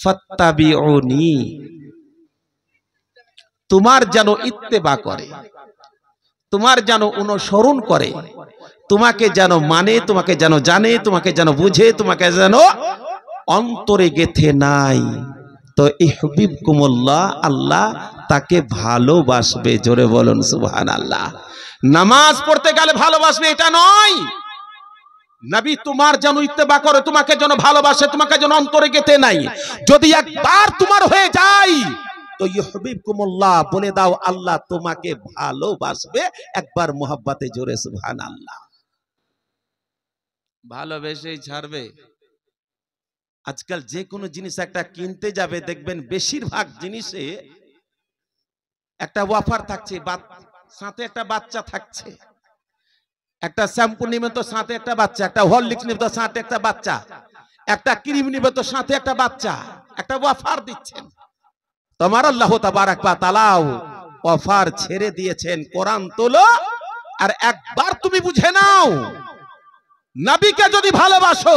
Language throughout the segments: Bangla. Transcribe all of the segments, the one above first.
ফাত্তাবিউনি, তোমার যেন ইত্তেবা করে, তোমার যেন অনুসরণ করে, তোমাকে যেন মানে, তোমাকে যেন জানে, তোমাকে যেন বুঝে, তোমাকে যেন অন্তরে গেথে নাই। তো ইহবিবকুমুল্লাহ, আল্লাহ তাকে ভালোবাসবে। জোরে বলুন সুবহানাল্লাহ। নামাজ পড়তে গেলে ভালোবাসবে এটা নয়, নবী তোমার যেন ইত্তেবা করে, তোমাকে যেন ভালোবাসে, তোমাকে যেন অন্তরে গেথে নাই। যদি একবার তোমার হয়ে যায় তো ইহবিবকুমুল্লাহ বলে দাও আল্লাহ তোমাকে ভালোবাসবে। একবার মোহাব্বতে জোরে সুবহানাল্লাহ। ভালোবেসেই ছাড়বে। আজকাল যে কোনো জিনিস একটা কিনতে যাবে দেখবেন বেশিরভাগ জিনিসে একটা অফার থাকছে, সাথে একটা বাচ্চা থাকছে, একটা শ্যাম্পু নিবে তো সাথে একটা বাচ্চা, একটা হরলিক্স নিবে তো সাথে একটা বাচ্চা, একটা ক্রিম নিবে তো সাথে একটা বাচ্চা, একটা অফার দিচ্ছেন। তোমার আল্লাহ তাবারাক ওয়া তাআলা অফার ছেড়ে দিয়েছেন। কোরআন তোলো আর একবার তুমি বুঝে নাও, নবীকে যদি ভালোবাসো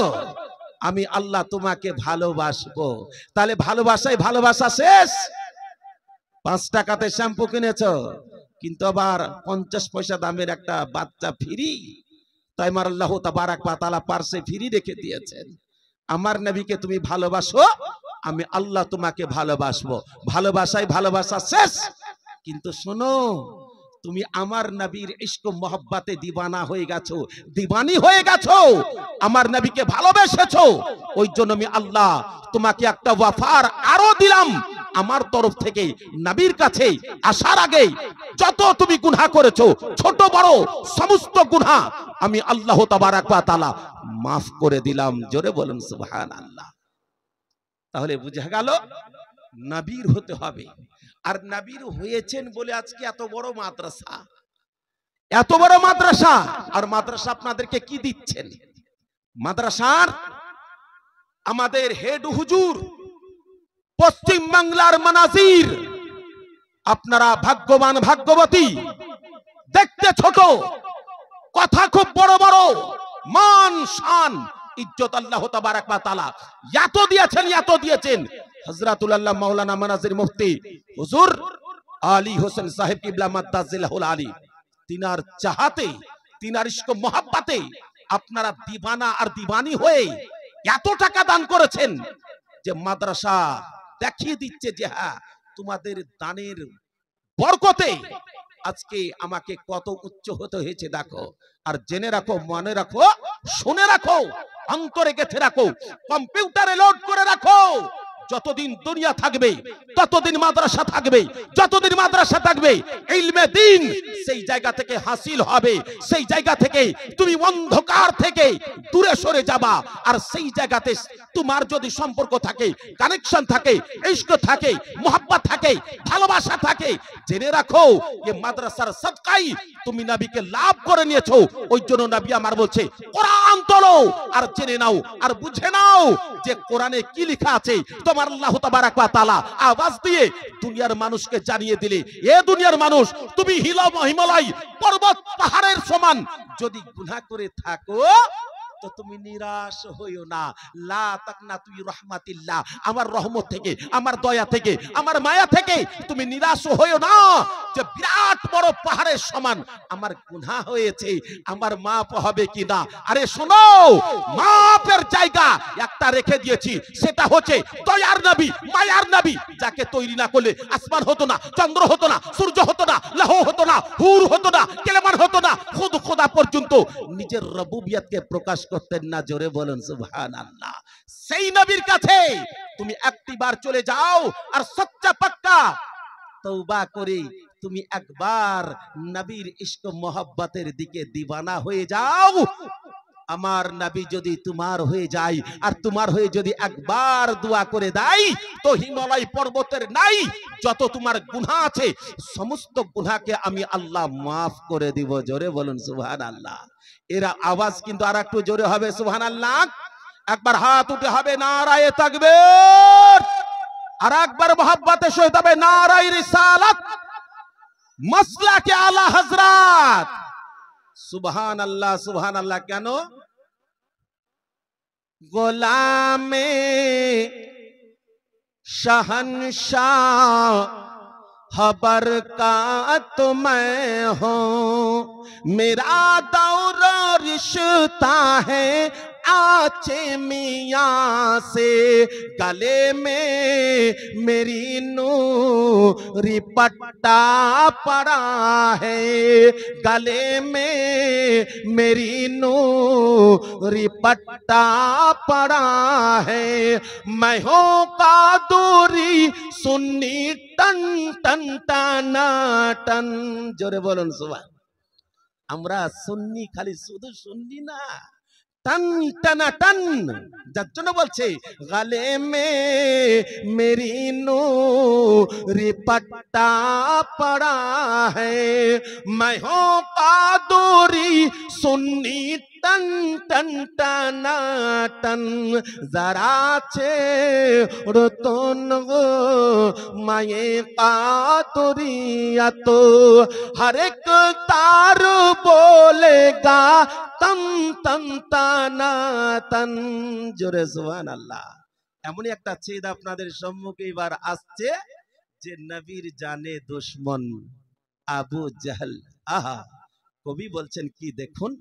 আমি আল্লাহ তোমাকে ভালোবাসবো। তাহলে ভালোবাসাই ভালোবাসা শেষ? 5 টাকাতে শ্যাম্পু কিনেছো কিন্তু আবার 50 পয়সা দামের একটা বাচ্চা ফ্রি, তাই আমার আল্লাহ তাবারাক ওয়া তাআলা পার্সে ফ্রি রেখে দিয়েছেন। আমার নবীকে তুমি ভালোবাসো, আমি আল্লাহ তোমাকে ভালোবাসবো। ভালোবাসাই ভালোবাসা শেষ। কিন্তু শোনো, তুমি আমার নবীর ইশক মোহাব্বতে দিওয়ানা হয়ে গেছো, দিওয়ানি হয়ে গেছো, আমার নবীকে ভালোবেসেছো। ওই জন্য আমি আল্লাহ তোমাকে একটা ওয়াফার আরো দিলাম আমার তরফ থেকে। নবীর কাছে আসার আগে যত তুমি গুনাহ করেছো, ছোট বড় সমস্ত গুনাহ আমি আল্লাহ তাবারাক ওয়া তাআলা মাফ করে দিলাম। জোরে বলুন সুবহানাল্লাহ। তাহলে বুঝা গেল নবীর হতে হবে। আর নবীর হয়েছেন বলে আজকে এত বড় মাদ্রাসা, এত বড় মাদ্রাসা। আর মাদ্রাসা আপনাদেরকে কি দিচ্ছেন? মাদ্রাসার আমাদের হেড হুজুর, পশ্চিম বাংলার মানাজির, আপনারা ভাগ্যবান ভাগ্যবতী। দেখতে ছোট, কথা খুব বড় বড়, মান শান ইজ্জত আল্লাহ তাবারাক ওয়া তাআলা এত দিয়েছেন, এত দিয়েছেন। হযরতুল আল্লাহ মাওলানা মানাজির মুফতি হুজুর আলী হোসেন সাহেব কিবলা মাদ্দাজিল্লাহুল আলী, তিনার চাহাতে, তিনার ইশক মোহাব্বতে আপনারা দিবানা আর দিবানি হয়ে এত টাকা দান করেছেন যে মাদ্রাসা দেখিয়ে দিচ্ছে যে হ্যাঁ তোমাদের দানের বরকতে আজকে আমাকে কত উচ্চ হতে হয়েছে দেখো। আর জেনে রাখো, মনে রাখো, শুনে রাখো, অন্তরে গেঁথে রাখো, কম্পিউটারে লোড করে রাখো, যতদিন দুনিয়া থাকবে ততদিন মাদ্রাসা থাকবে, যতদিন মাদ্রাসা থাকবে ইলমে দ্বীন সেই জায়গা থেকে হাসিল হবে। সেই জায়গা থেকে তুমি অন্ধকার থেকে দূরে সরে যাবা। আর সেই জায়গাতে তোমার যদি সম্পর্ক থাকে, কানেকশন থাকে, ইশক থাকে, মোহাব্বত থাকে, ভালোবাসা থাকে, জেনে রাখো যে মাদ্রাসার সদকাই তুমি নবীকে লাভ করে নিয়েছো। ওই জন্য নবী আমার বলছে কোরআন তোলো আর জেনে নাও আর বুঝে নাও যে কোরআনে কি লেখা আছে। তোমার আল্লাহ তাবারাক ওয়া তাআলা আওয়াজ দিয়ে দুনিয়ার মানুষকে জানিয়ে দিলে, এ দুনিয়ার মানুষ, তুমি হিমালয় পর্বত পাহাড়ের সমান যদি গুনাহ করে থাকো তো তুমি নিরাশ হইও না। লা তাকনাতু রাহমাতিল্লাহ, আমার রহমত থেকে, আমার দয়া থেকে, আমার মায়া থেকে তুমি নিরাশ হইও না যে বিরাট বড় পাহাড়ের সমান আমার গুনাহ হয়েছে, আমার মাপ হবে কিনা। আরে শোনো, মাপের জায়গা একটা রেখে দিয়েছি, সেটা হচ্ছে দয়ার নবী, মায়ার নবী, যাকে তৈরি না করলে আসমান হতো না, চন্দ্র হতো না, সূর্য হতো না, লৌহ হতো না, হুর হতো না, কেলেমান হতো না, খুদ খোদা পর্যন্ত নিজের রুবুবিয়তকে প্রকাশ করতেন না। জোরে বলুন সুবহানাল্লাহ। সেই নবীর কাছে তুমি একবার চলে যাও আর সচ্চা পাক্কা তওবা করে তুমি একবার নবীর ইশক মোহাব্বতের দিকে দিওয়ানা হয়ে যাও। আমার নবী যদি তোমার হয়ে যায় আর তোমার হয়ে যদি একবার দোয়া করে দেয় তো হিমালয় পর্বতের নাই যত তোমার গুনাহ আছে সমস্ত গুনাহকে আমি আল্লাহ মাফ করে দিব। জোরে বলুন সুবহানাল্লাহ। এরা আওয়াজ কিন্তু আর একটু জোরে হবে সুবহানাল্লাহ। একবার হাত উঠে হবে নারায়ে তাকবীর, আর একবার মোহাব্বতের সহিত হবে নারায়ে রিসালাত, মাসলাকে আলা হযরত। সুবহানাল্লাহ, সুবহানাল্লাহ। কেন? গোলামে शहंशाह खबर का तो मैं हूँ, मेरा दौर रिश्ता है आचे मियाँ से, गले में मेरी नूरी पट्टा पड़ा है, गले में मेरी नूरी पट्टा पड़ा है। मैं हूँ कादुरी सुन्नी टन टन टना टन। जोरे बोलुन सुबहान। আমরা সুন্নি, খালি শুধু সুন্নি না, टन टना टन। যার জন্য বলছে গালে মে মেরি নূরি পট্টা পড়া হ্যায়, मैं हूँ कादुरी सुन्नी टन टन टना टन। जरा छेड़ो तो माये कादुरिया तो हर एक तार बोलेगा तन तन ताना तन। जोरे सुबहानाल्लाह। এমনই একটা ছেদ আপনাদের সম্মুখে এবার আসছে যে নবীর জানে দুশমন আবু জাহল। আহা, কবি বলছেন কি দেখুন,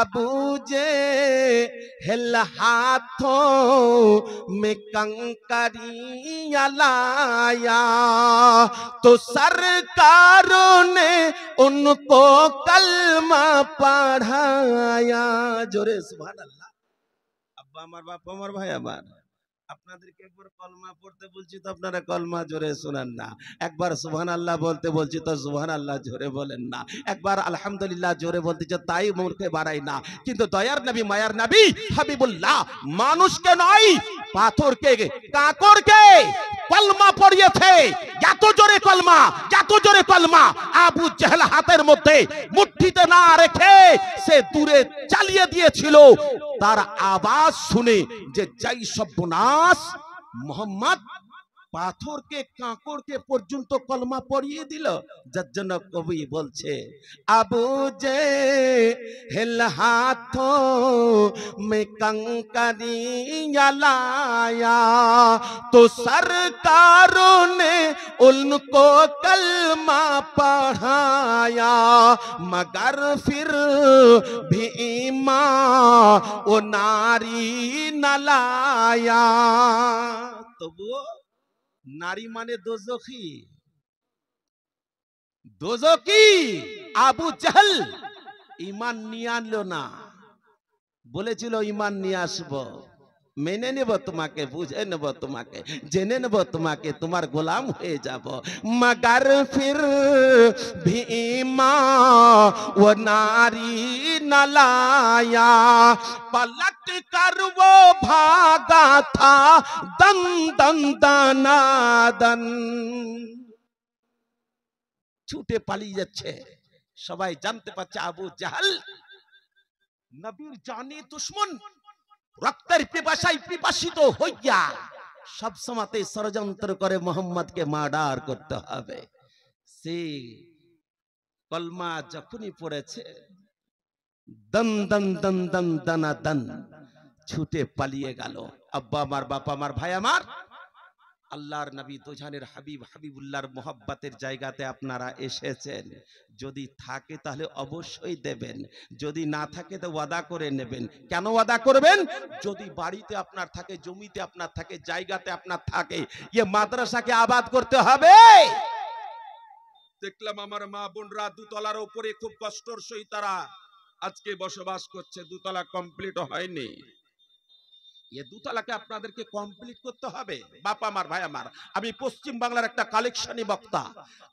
আবু জেহেল হাথों में कंकरियां लाया तो सरकारों ने उनको कलमा पढ़ाया। जोरे सुभान अल्लाह। আব্বা আমার, বাপ আমার, ভাই আমার, আপনাদেরকে একবার কলমা পড়তে বলছি তো আপনারা কলমা জোরে শোনেন না, একবার সুবহানাল্লাহ বলতে বলছি তো সুবহানাল্লাহ জোরে বলেন না, একবার আলহামদুলিল্লাহ জোরে বলতে চাই তাই মুখে বাড়াই না। কিন্তু দয়ার নবী মায়ার নবী হাবিবুল্লাহ মানুষকে নয় পাথরকে কাঁকরকে কলমা পড়িয়েছে। এত জোরে কলমা, এত জোরে কলমা আবু জেহেল হাতের মধ্যে মুঠিতে না রেখে সে দূরে চালিয়ে দিয়েছিল। তার আওয়াজ শুনে যে যাই সর্বনাশ, মোহাম্মদ পাথরকে কাঁকরকে পর্যন্ত কলমা পড়িয়ে দিল। যার জন্য কবি বলছে আবু জেহেল হাথों में कंकरियां लाया तो सरकारों ने उनको कलमा पढ़ाया मगर फिर भी ईमान वो नारी न लाया। तो वो নারী মানে দোজখী, দোজখী আবু জেহেল ঈমান নিয়ে আনলো না, বলেছিল ঈমান নিয়ে আসবো, মেনে নেব তোমাকে, বুঝে নেব তোমাকে, জেনে নেব তোমাকে, তোমার গোলাম হয়ে যাব। মগর ফির ভি ঈমান वो नारी न लाया पलट कर वो भागा था दन दन दाना दन। ছুটে পালিয়ে যাচ্ছে, সবাই জানতে পারছে আবু জাহল নবীর জানি দুশমন, রক্তের পিপাসায় পিপাসিত হইয়া সব সময়তে ষড়যন্ত্র করে মোহাম্মদকে মার্ডার করতে হবে। সে কলমা যখনই পড়েছে দন দন দন দন দানা দন ছুটে পালিয়ে গেল। আব্বা আমার, বাপ আমার, ভাই আমার, আল্লাহর নবী দোজানের হাবিব হাবিবুল্লাহর মোহাব্বতের জায়গাতে আপনারা এসেছেন, যদি থাকে তাহলে অবশ্যই দেবেন, যদি না থাকে তো ওয়াদা করে নেবেন। কেন ওয়াদা করবেন? যদি বাড়িতে আপনার থাকে, জমিতে আপনার থাকে, জায়গাতে আপনার থাকে, ये মাদ্রাসাকে আবাদ করতে হবে। দেখলাম আমার মা বোনরা দুতলার উপরে খুব কষ্টর সহিত তারা আজকে বসবাস করছে, দুতলা কমপ্লিট হয়নি। ये দুতলাকে আপনাদেরকে কমপ্লিট করতে হবে। বাবা আমার, ভাই আমার, আমি পশ্চিম বাংলার একটা কালেকশনী বক্তা,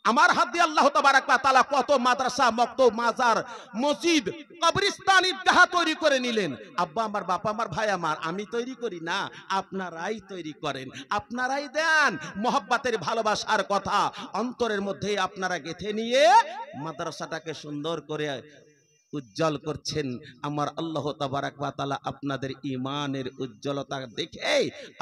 আমার হাত দিয়ে আল্লাহ তাবারাক ওয়া তাআলা কত মাদ্রাসা, মক্তব, মাজার, মসজিদ, কবরস্থান, ঈদগাহ তৈরি করে নিলেন। আব্বা আমার, বাবা আমার, ভাই আমার, আমি তৈরি করি না, আপনারাই তৈরি করেন, আপনারাই দেন। মোহাব্বতের ভালোবাসার কথা অন্তরের মধ্যে আপনারা গেঁথে নিয়ে মাদ্রাসাটাকে সুন্দর করে উজ্জ্বল করছেন। আমার আল্লাহ তাবারাক ওয়া তাআলা আপনাদের ঈমানের উজ্জ্বলতা দেখে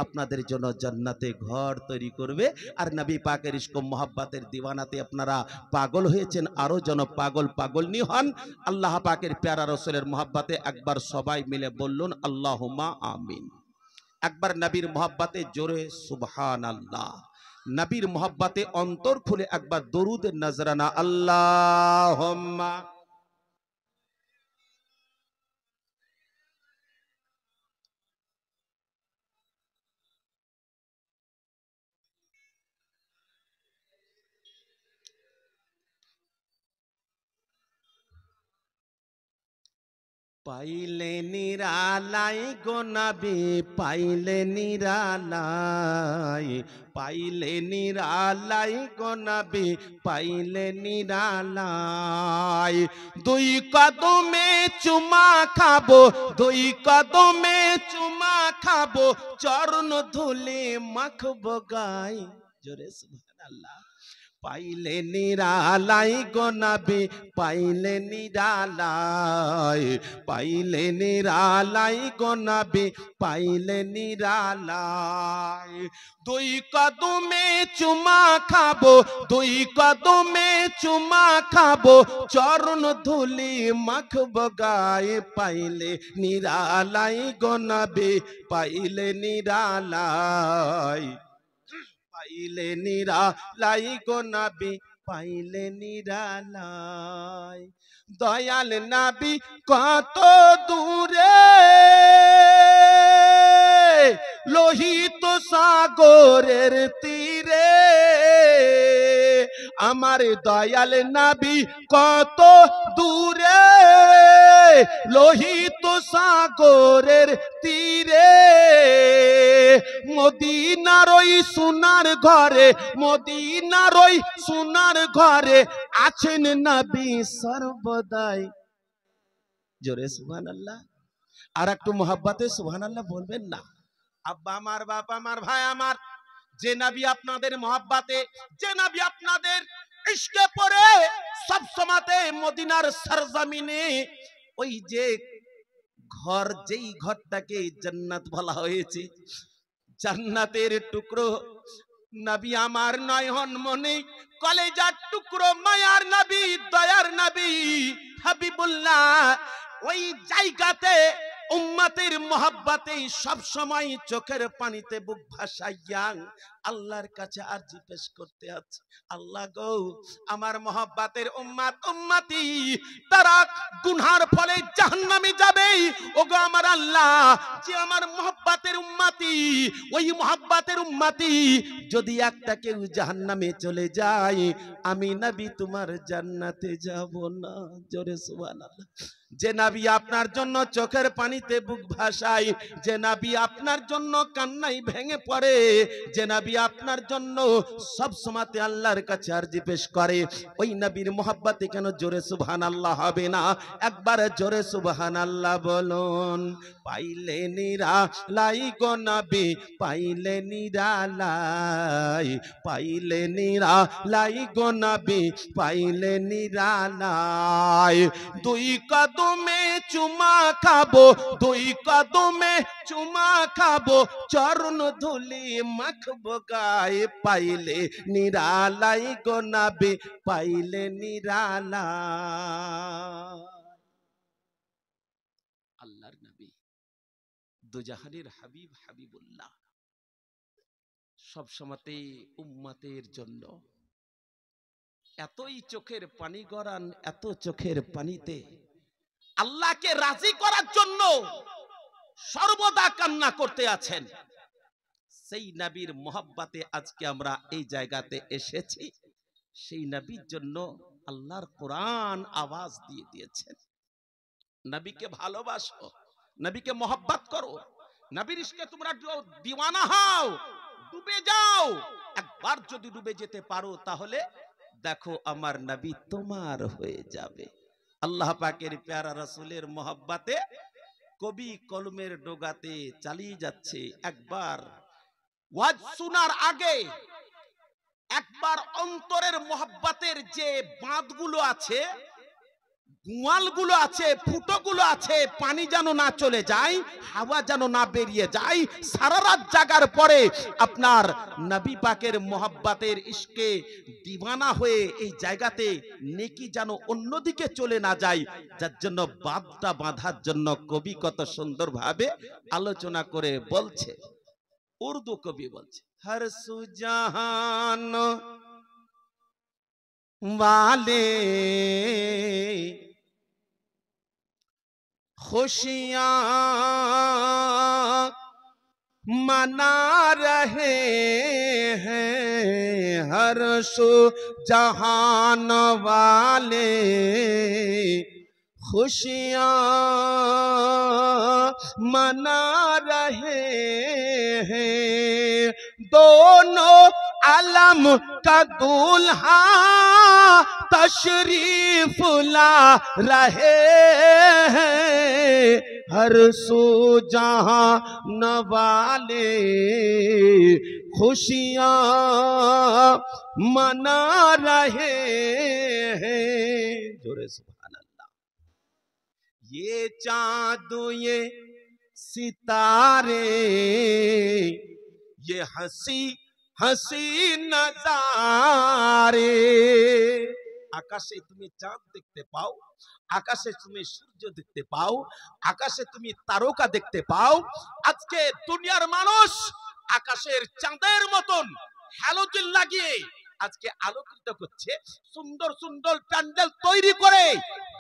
আপনাদের জন্য জান্নাতে ঘর তৈরি করবে। আর নবী পাকের ইশক ও মোহাব্বতের দিওয়ানাতে আপনারা পাগল হয়েছেন, আরো যেন পাগলনি হন। আল্লাহ পাকের প্যারা রাসূলের মোহাব্বতে একবার সবাই মিলে বলুন আল্লাহুম্মা আমিন। একবার নবীর মোহাব্বতে জোরে সুবহানাল্লাহ। নবীর মোহাব্বতে অন্তর খুলে একবার দরুদের নজরানা আল্লাহুম্মা। পাইলে নিরালাই গো নবী, পাইলে নিরালাই, পাইলে নিরালাই গো নবী, পাইলে নিরালাই। দুই কদমে চুমা খাবো, দুই কদমে চুমা খাবো, চরণ ধুলি মাখবো গায়। জোরে সুবহানাল্লাহ। পাইলে নিরালাই গো নবী, পাইলে নিরালাই, পাইলে নিরালাই গো নবী, পাইলে নিরালাই। দুই কদমে চুমা খাবো, দুই কদমে চুমা খাবো, চরণ ধুলি মাখবো গায়ে। পাইলে নিরালাই গো নবী, পাইলে নিরালাই, পাইলে নিরালাই গো নবী, পাইলে নিরালাই। দয়াল নবী কত দূরে, লোহিত সাগরের তীরে, আমার দয়াল নবী কত দূরে, লোহিত সাগরের তীরে। মদিনার ওই সোনার ঘরে, মদিনার ওই সোনার ঘরে আছেন নবী সর্বদাই। জোরে সুবহানাল্লাহ। আর একটু মোহাব্বতে সুবহানাল্লাহ বলবেন না? আব্বা আমার, বাবা আমার, ভাই আমার, যে নবী আপনাদের মোহাব্বতে, যে নবী আপনাদের ইশকে পড়ে সব সময়তে মদিনার সরজমিনে ওই যে ঘর, যেই ঘরটাকে জান্নাত বলা হয়েছে, জান্নাতের টুকরো নবী আমার নয়ন মনে কলেজার টুকরো, মায়ার নবী, দয়ার নবী হাবিবুল্লাহ, ওই জায়গাতে উম্মতের মোহাব্বতে সব সময় চোখের পানিতে বুক ভাসাইয়া আল্লাহর কাছে আরজি পেশ করতে আছে। আল্লাহ গো, আমার মোহাব্বতের উম্মত উম্মতি তারা গুনার ফলে জাহান্নামে যাবে। ওগো আমার আল্লাহ, যে আমার মোহাব্বতের উম্মতি, ওই মোহাব্বতের উম্মতি যদি একটা কেউ জাহান্নামে চলে যায়, আমি নবী তোমার জান্নাতে যাব না। জোরে সুবহানাল্লাহ। যে নবী আপনার জন্য চোখের পানিতে বুক ভাসায়, যে নবী আপনার জন্য কান্নায় ভেঙে পড়ে, যে নবী আপনার জন্য সব সময়তে আল্লাহর কাছে আরজি পেশ করে, ওই নবীর মোহাব্বতে কেন জোরে সুবহানাল্লাহ হবে না? একবার জোরে সুবহানাল্লাহ বলুন। পাইলে নিরালাই গো নবী, পাইলে নিরালাই, পাইলে নিরালাই গো নবী, পাইলে নিরালাই। দুই কদমে চুমা খাবো, দুই কদমে চুমা খাবো, চরণ ধুলি মাখবো গায়ে। পাইলে নিরালাই গো নবী, পাইলে নিরালাই। আল্লাহর নবী, দুজাহানের হাবিব, হাবিবুল্লাহ, সব সময়তে উম্মতের জন্য এতই চোখের পানি গড়ান, এত চোখের পানিতে আল্লাহকে রাজি করার জন্য সর্বদা কান্না করতে আছেন। সেই নবীর মোহাব্বতে আজকে আমরা এই জায়গাতে এসেছি। সেই নবীর জন্য আল্লাহর কোরআন আওয়াজ দিয়ে দিয়েছেন, নবীকে ভালোবাসো, নবীকে মোহাব্বত করো, নবীর ইশকে তোমরা দিওয়ানা হও, ডুবে যাও। একবার যদি ডুবে যেতে পারো তাহলে দেখো আমার নবী তোমার হয়ে যাবে। আল্লাহ পাকের প্যারা রাসূলের মোহাব্বতে কবি কলমের ডোগাতে চালিয়ে যাচ্ছে। একবার ওয়াজ শোনার আগে একবার অন্তরের মোহাব্বতের যে বাঁধগুলো আছে, গোয়ালগুলো আছে, ফুটোগুলো আছে, পানি যেন না চলে যায়, হাওয়া যেন না বেরিয়ে যায়। সারা রাত জাগার পরে আপনার নবী পাকের মোহাব্বতের ইশকে দিওয়ানা হয়ে এই জায়গাতে নেকি যেন অন্যদিকে চলে না যায়, যার জন্য বাঁধটা বাঁধার জন্য কবি কত সুন্দরভাবে আলোচনা করে বলছে। উর্দু কবি বলছে, হর সুজাহান वाले खुशियां मना रहे हैं, हर सू जहान वाले खुशियां मना रहे हैं। दोनों आलम का दूल्हा तशरीफ ला रहे हैं, हर सू जहान वाले खुशियां मना रहे हैं। जोरे सुभान अल्लाह। ये चाँद ये सितारे, ये हंसी हंसी नजारे, আকাশে তুমি চাঁদ দেখতে পাও, আকাশে তুমি সূর্য দেখতে পাও, আকাশে তুমি তারকা দেখতে পাও। আজকে দুনিয়ার মানুষ আকাশের চাঁদের মতন হ্যালোজেন লাগিয়ে আজকে আলোকিত করছে, সুন্দর সুন্দর প্যান্ডেল তৈরি করে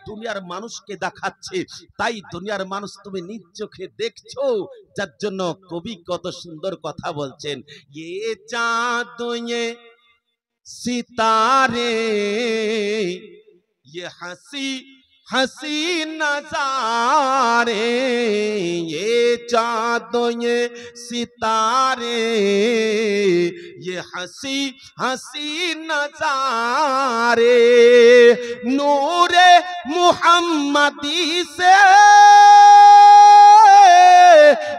দুনিয়ার মানুষকে দেখাচ্ছে। তাই দুনিয়ার মানুষ তুমি নিজ চোখে দেখছো, যার জন্য কবি কত সুন্দর কথা বলছেন। ये चाँद ये सितारे, ये हंसी हंसी नजारे, ये चाँद ये सितारे, ये हंसी हंसी नजारे, नूरे मुहम्मदी से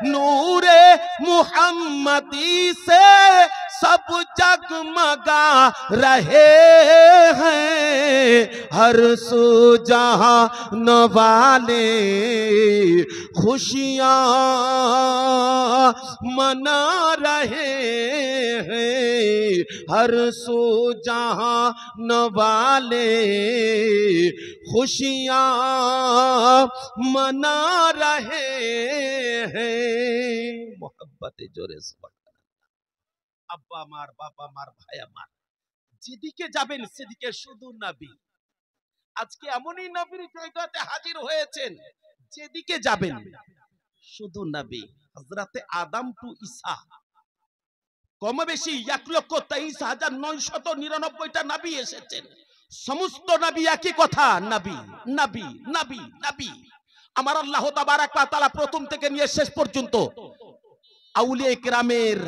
नूरे मुहम्मदी से सब जगमगा रहे हैं, हर सू जहान वाले खुशियां मना रहे हैं, हर सू जहान वाले खुशियां मना रहे हैं। मोहब्बत जोरे से আব্বা আমার, বাবা আমার, ভাই আমার, যেদিকে যাবেন সেদিকে শুধু নবী। আজকে এমনই নবীর জায়গাতে হাজির হয়েছেন, যেদিকে যাবেন শুধু নবী। হযরতে আদম টু ঈসা কম বেশি 1,23,999টা নবী এসেছেন। সমস্ত নবী একই কথা, নবী নবী নবী নবী। আমার আল্লাহ তাবারাক ওয়া তাআলা প্রথম থেকে নিয়ে শেষ পর্যন্ত আউলিয়া ইকরামের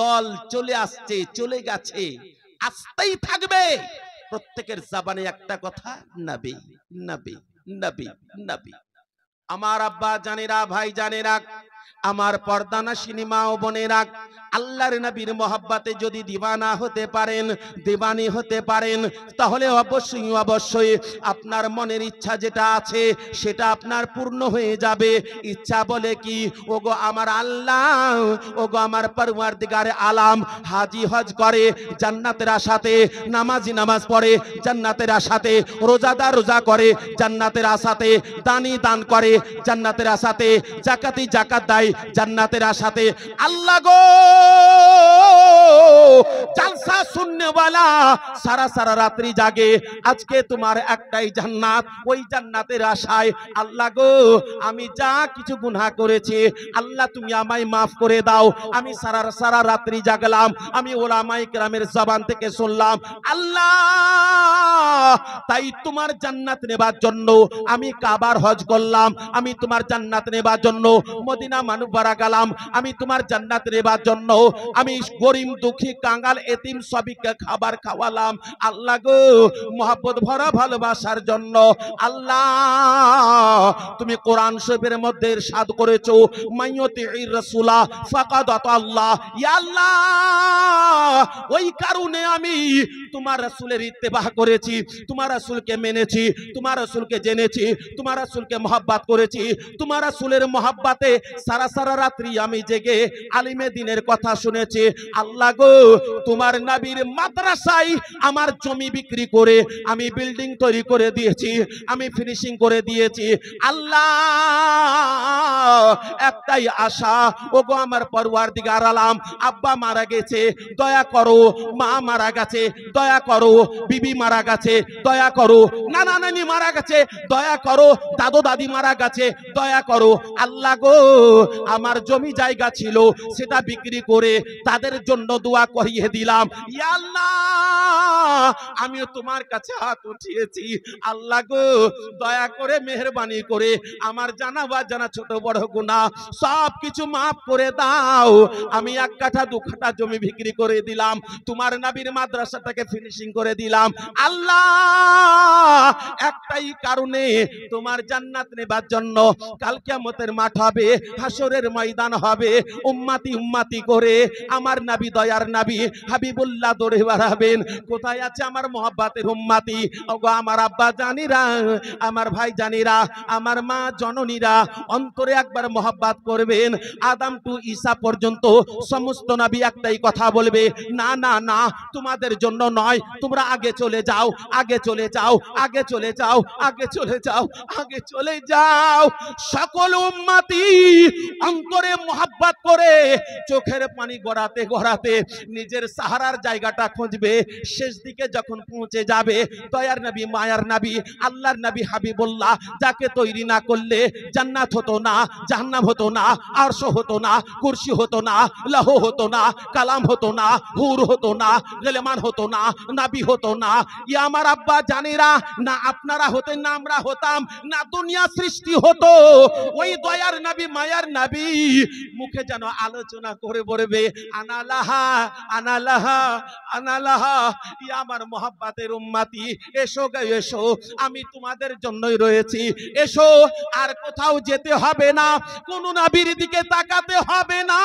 দল চলে আসছে, চলে গেছে, আসতেই থাকবে। প্রত্যেকের জবানে একটা কথা, নবী নবী নবী নবী। আমার আব্বা জানেরা, ভাই জানেরা, আমার পর্দানাশিনী মা ও বোনেরা, আল্লাহর নবীর মহব্বতে যদি দিওয়ানা হতে পারেন, দিওয়ানি হতে পারেন, তাহলে অবশ্যই অবশ্যই আপনার মনের ইচ্ছা যেটা আছে সেটা আপনার পূর্ণ হয়ে যাবে। ইচ্ছা বলে কি, ওগো আমার আল্লাহ, ওগো আমার পরওয়ারদিগারে আলাম, হাজি হজ করে জান্নাতের আশাতে, নামাজি নামাজ পড়ে জান্নাতের আশাতে, রোজাদার রোজা করে জান্নাতের আশাতে, দানি দান করে জান্নাতের আশাতে, যাকাতি যাকাত দেয় জান্নাতের আশাতে। আল্লাহ গো, জালসা শুননে वाला সারা সারা রাত্রি জাগে, আজকে তোমার একটাই জান্নাত, ওই জান্নাতের আশায়। আল্লাহ গো, আমি যা কিছু গুনাহ করেছি আল্লাহ তুমি আমায় মাফ করে দাও। আমি সারা সারা রাত্রি জাগলাম, আমি উলামায়ে কেরামের জবান থেকে শুনলাম আল্লাহ, তাই তোমার জান্নাত নেবার জন্য আমি কাবার হজ করলাম, আমি তোমার জান্নাত নেবার জন্য মদিনা মুনাওয়ারা গেলাম, আমি তোমার জান্নাত নেবার জন্য আমি গরিব দুঃখী কাঙ্গাল এতিম সবিকে খাবার খাওয়ালাম। আল্লাহ গো, মহব্বত ভরা ভালোবাসার জন্য আল্লাহ তুমি কোরআন শরীফের মধ্যে ইরশাদ করেছো, মাইয়ুতির রাসূলা ফাকাদ আতাল্লাহ। ইয়া আল্লাহ, ওই কারণে আমি তোমার রাসূলের ইত্তেবা করেছি, তোমার রাসূলকে মেনেছি, তোমার রাসূলকে জেনেছি, তোমার রাসূলকে মহব্বত করেছি। তোমার রাসূলের মহব্বতে সারা সারা রাত্রি আমি জেগে আলিমে দ্বীনের কথা শুনেছি। আল্লাহ গো, তোমার নবীর মাদ্রাসায় আমার জমি বিক্রি করে আমি বিল্ডিং তৈরি করে দিয়েছি, আমি ফিনিশিং করে দিয়েছি। আল্লাহ, একটাই আশা, ওগো আমার পরওয়ারদিগার আলাম, আব্বা মারা গেছে, দয়া করো। মা মারা গেছে, দয়া করো। বিবি মারা গেছে, দয়া করো। নানা নানি মারা গেছে, দয়া করো। দাদু দাদি মারা গেছে, দয়া করো। আল্লাহ গো, আমার জমি জায়গা ছিল, সেটা বিক্রি করে তাদের জন্য দোয়া করিয়ে দিলাম। ইয়া আল্লাহ, আমিও তোমার কাছে হাত উঠিয়েছি। আল্লাহ গো, দয়া করে মেহেরবানি করে আমার জানা বা জানা ছোট বড় গুনাহ সব কিছু মাফ করে দাও। আমি 1 কাঠা 2 কাঠা জমি বিক্রি করে দিলাম, তোমার নবীর মাদ্রাসাটাকে ফিনিশিং করে দিলাম। আল্লাহ, একটাই কারণে, তোমার জান্নাত নেবার জন্য। কাল কিয়ামতের মাঠ হবে, হাসরের ময়দান হবে, উম্মতি উম্মতি করে আমার নবী, দয়ার নবী হাবিবুল্লাহ দৌড়ে বেড়াবেন। কোথায় আছে আমার মহব্বতের উম্মতি? ওগো আমার আব্বা জানিরা, আমার ভাই জানিরা, আমার মা জননীরা, অন্তরে একবার মহব্বত করবেন। আদম টু ঈসা পর্যন্ত সমস্ত নবী একটাই কথা বলবে, না না না, তোমাদের জন্য নয়, তোমরা আগে চলে যাও, আগে চলে যাও, আগে চলে যাও, আগে চলে যাও, আগে চলে যাও। সকল উম্মতি অন্তরে মহব্বত করে চোখের পানি গড়াতে গড়াতে নিজের সাহারার জায়গাটা খুঁজবে। শেষ দিকে যখন পৌঁছে যাবে, দয়ার নবী, মায়ার নবী, আল্লাহর নবী হাবিবুল্লাহ, যাকে তৈরি না করলে জান্নাত হতো না, জাহান্নাম হতো না, আরশ হতো না, কুরসি হতো না, লৌহ হতো না, কালাম হতো না, হুর হতো না, গলেমান হতো না, নবী হতো না। ইয়া আমার আব্বা জানেরা, না আপনারা হতেন, না আমরা হতাম, না দুনিয়া সৃষ্টি হতো। ওই দয়ার নবী, মায়ার নবী মুখে যেন আলোচনা করে বলবে, আনালাহা আনালাহা আনালাহা। ইয়া আমার মহব্বতের উম্মতি, এসো গে এসো, আমি তোমাদের জন্যই রয়েছি। এসো, আর কোথাও যেতে হবে না, কোন নবীর দিকে তাকাতে হবে না,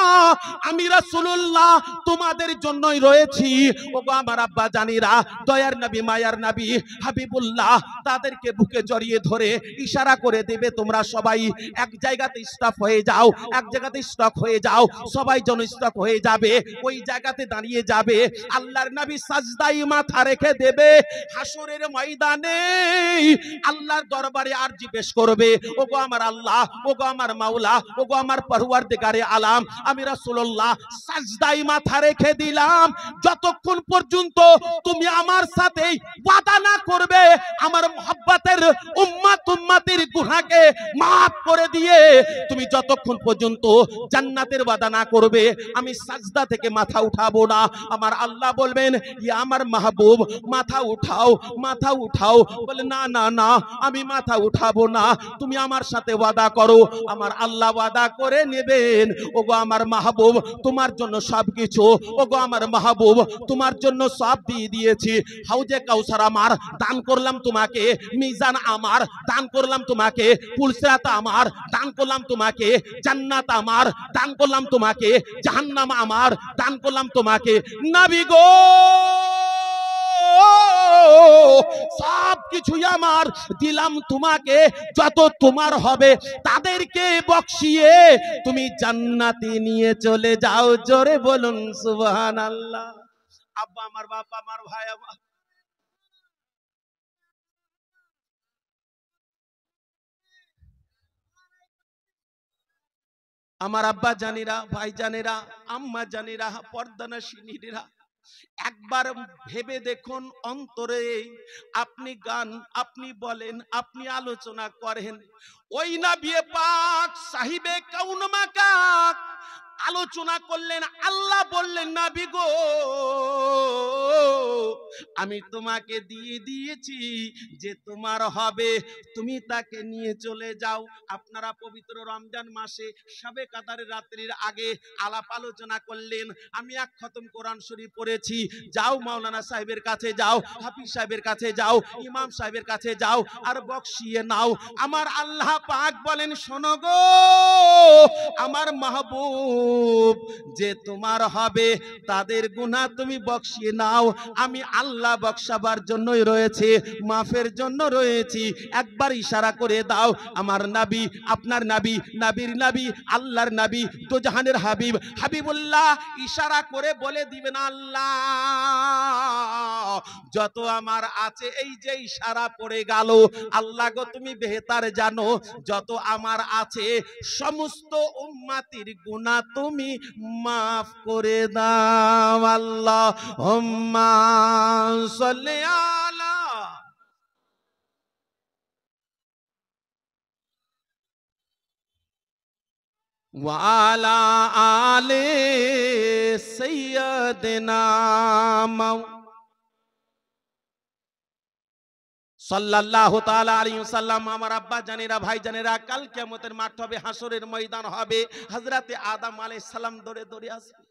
আমি রাসূলুল্লাহ তোমাদের জন্যই রয়েছি। ওগো আমার আব্বা জানিরা, দয়ার নবী, মায়ার নবী হাবিবুল্লাহ তাদেরকে বুকে জড়িয়ে ধরে ইশারা করে দেবে, তোমরা সবাই এক জায়গাতে স্টপ হয়ে যাও, এক জায়গাতে স্টক হয়ে যাও। সবাই যেন স্টক হয়ে যাবে, ওই জায়গাতে দাঁড়িয়ে যাবে। আল্লাহর নবী সাজদায় মাথা রেখে দেবে। হাসরের ময়দানে আল্লাহর দরবারে আরজি পেশ করবে, ওগো আমার আল্লাহ, ওগো আমার মাওলা, ওগো আমার পরওয়ারদিগারে আলাম, আমি রাসূলুল্লাহ সাজদায় মাথা রেখে দিলাম। যতক্ষণ পর্যন্ত তুমি আমার সাথে ওয়াদা না করবে, আমার মহব্বতের উম্মত উম্মতির গুনাহকে মাফ করে দিয়ে তুমি যতক্ষণ পর্যন্ত জান্নাতের ওয়াদা না করবে, আমি সাজদা থেকে মাথা উঠাবো না। আমার আল্লাহ বলবেন, ইয়া আমার মাহবুব, মাথা উঠাও, মাথা উঠাও। বলে, না না না, আমি মাথা উঠাবো না, তুমি আমার সাথে ওয়াদা করো। আমার আল্লাহ ওয়াদা করে নেবেন, ওগো আমার মাহবুব, তোমার জন্য সবকিছু, ওগো আমার মাহবুব, তোমার জন্য সব দিয়ে দিয়েছি। হাউজে কাউসার আমার, দান করলাম তোমাকে। মিজান আমার, দান করলাম তোমাকে। পুলসিরাত আমার, দান করলাম তোমাকে। জান্নাত আমার, দান করলাম তোমাকে। জাহান্নাম আমার, দান করলাম তোমাকে। নবী গো, সব কিছুই আমার দিলাম তোমাকে। যত তোমার হবে তাদেরকে বকশিয়ে তুমি জান্নাতে নিয়ে চলে যাও। জোরে বলুন সুবহানাল্লাহ। আব্বা আমার, বাবা আমার, ভাই আমার, আমার আব্বা জানিরা, ভাই জানেরা, আম্মা জানিরা, পর্দানাশিনীরা, একবার ভেবে দেখুন অন্তরে, আপনি গান, আপনি বলেন, আপনি আলোচনা করেন, ওই নবী পাক সাহিবে কাউন মাকাক আলোচনা করলেন। আল্লাহ বললেন, নবী গো, আমি তোমাকে দিয়ে দিয়েছি, যে তোমার হবে তুমি তাকে নিয়ে চলে যাও। আপনারা পবিত্র রমজান মাসে শবে কদরের রাত্রির আগে আলাপ আলোচনা করলেন, আমি এক খতম কোরআন শরীফ পড়েছি, যাও মাওলানা সাহেবের কাছে যাও, হাফিজ সাহেবের কাছে যাও, ইমাম সাহেবের কাছে যাও আর বকশিয়ে নাও। আমার আল্লাহ পাক বলেন, শোনো গো আমার মাহবুব, যে তোমার হবে তাদের গুনাহ তুমি বকশিয়ে নাও। আমি আল্লাহ বকশাবার জন্যই রয়েছে, মাফের জন্য রয়েছি। একবার ইশারা করে দাও, আমার নবী, আপনার নবী, নবীর নবী, আল্লাহর নবী, দোজাহানের হাবিব, হাবিবুল্লাহ ইশারা করে বলে দিবেন, আল্লাহ যত আমার আছে, এই যে ইশারা পড়ে গেল, আল্লাহ গো তুমি বেহতার জানো, যত আমার আছে সমস্ত উম্মতির গুনাহ তুমি মাফ করে দাও। আল্লাহুম্মা সাল্লি আলা ওয়া আলা আলি সাইয়্যিদিনা সাল্লাল্লাহু তাআলা আলাইহি ওয়াসাল্লাম। আমার আব্বা জানেরা, ভাই জানেরা, কাল কিয়ামতের মাঠ হবে, হাসরের ময়দান হবে, হযরতে আদম আলাইহিস সালাম দৌড়ে দৌড়ে আসবে।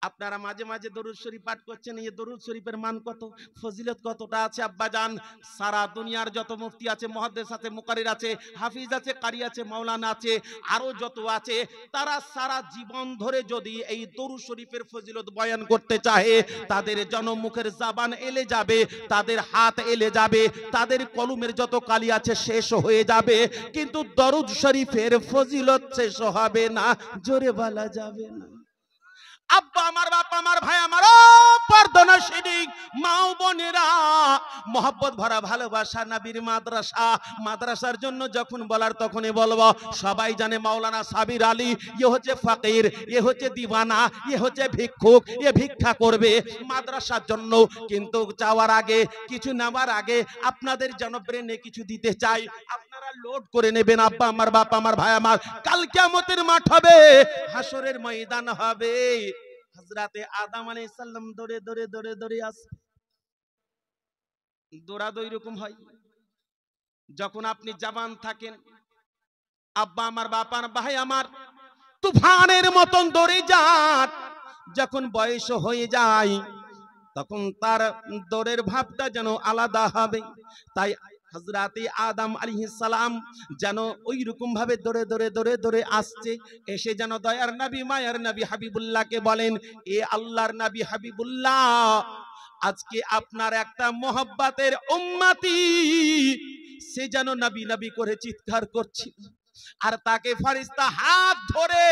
আপনারা মাঝে মাঝে দরুদ শরীফ পাঠ করছেন, এই দরুদ শরীফের মান কত, ফজিলত কতটা আছে আব্বা জান। সারা দুনিয়ার যত মুফতি আছে, মুহাদ্দিস আছে, মুকাররির আছে, হাফিজ আছে, কারি আছে, মাওলানা আছে, আরো যত আছে, তারা সারা জীবন ধরে যদি এই দরুদ শরীফের ফজিলত বয়ান করতে চায়, তাদের জনমুখের জবান এলে যাবে, তাদের হাত এলে যাবে, তাদের কলমের যত কালি আছে শেষ হয়ে যাবে, কিন্তু দরুদ শরীফের ফজিলত শেষ হবে না, জোরে বলা যাবে না। আব্বা আমার, বাপ আমার, ভাই আমার, পর্দানশীলী মা ও বোনেরা, মহব্বত ভরা ভালোবাসা, নবীর মাদ্রাসা, মাদ্রাসার জন্য যখন বলার তখনই বলবো। সবাই জানে মাওলানা সাবির আলী, এ হচ্ছে ফকির, এ হচ্ছে দিওয়ানা, এ হচ্ছে ভিক্ষুক, এ ভিক্ষা করবে মাদ্রাসার জন্য। কিন্তু যাওয়ার আগে, কিছু নেওয়ার আগে আপনাদের জনপ্রেমে কিছু দিতে চাই, আপনারা লোড করে নেবেন। আব্বা আমার, বাপ আমার, ভাই আমার, কাল কিয়ামতের মাঠ হবে, হাসরের ময়দান হবে, হযরতে আদম আলাইহিস সালাম দৌড়ে দৌড়ে দৌড়ে দৌড়ে আসে। দৌড়াদৌড়ি এরকম হয় যখন আপনি জওয়ান থাকেন, আব্বা আমার, বাপ আমার, ভাই আমার, তুফানের মতন দৌড়ে যান। যখন বয়স হয়ে যায় তখন তার দৌড়ের ভাবটা যেন আলাদা হবে। তাই হযরতে আদম আলাইহিস সালাম যেন ওই রকম ভাবে দৌড়ে দৌড়ে দৌড়ে দৌড়ে আসছে, এসে যেন দয়ার নবী, মায়ার নবী হাবিবুল্লাহকে বলেন, এ আল্লাহর নবী হাবিবুল্লাহ, আজকে আপনার একটা মোহাব্বতের উম্মতি, সে যেন নবী নবী করে চিৎকার করছিল, আর তাকে ফেরেশতা হাত ধরে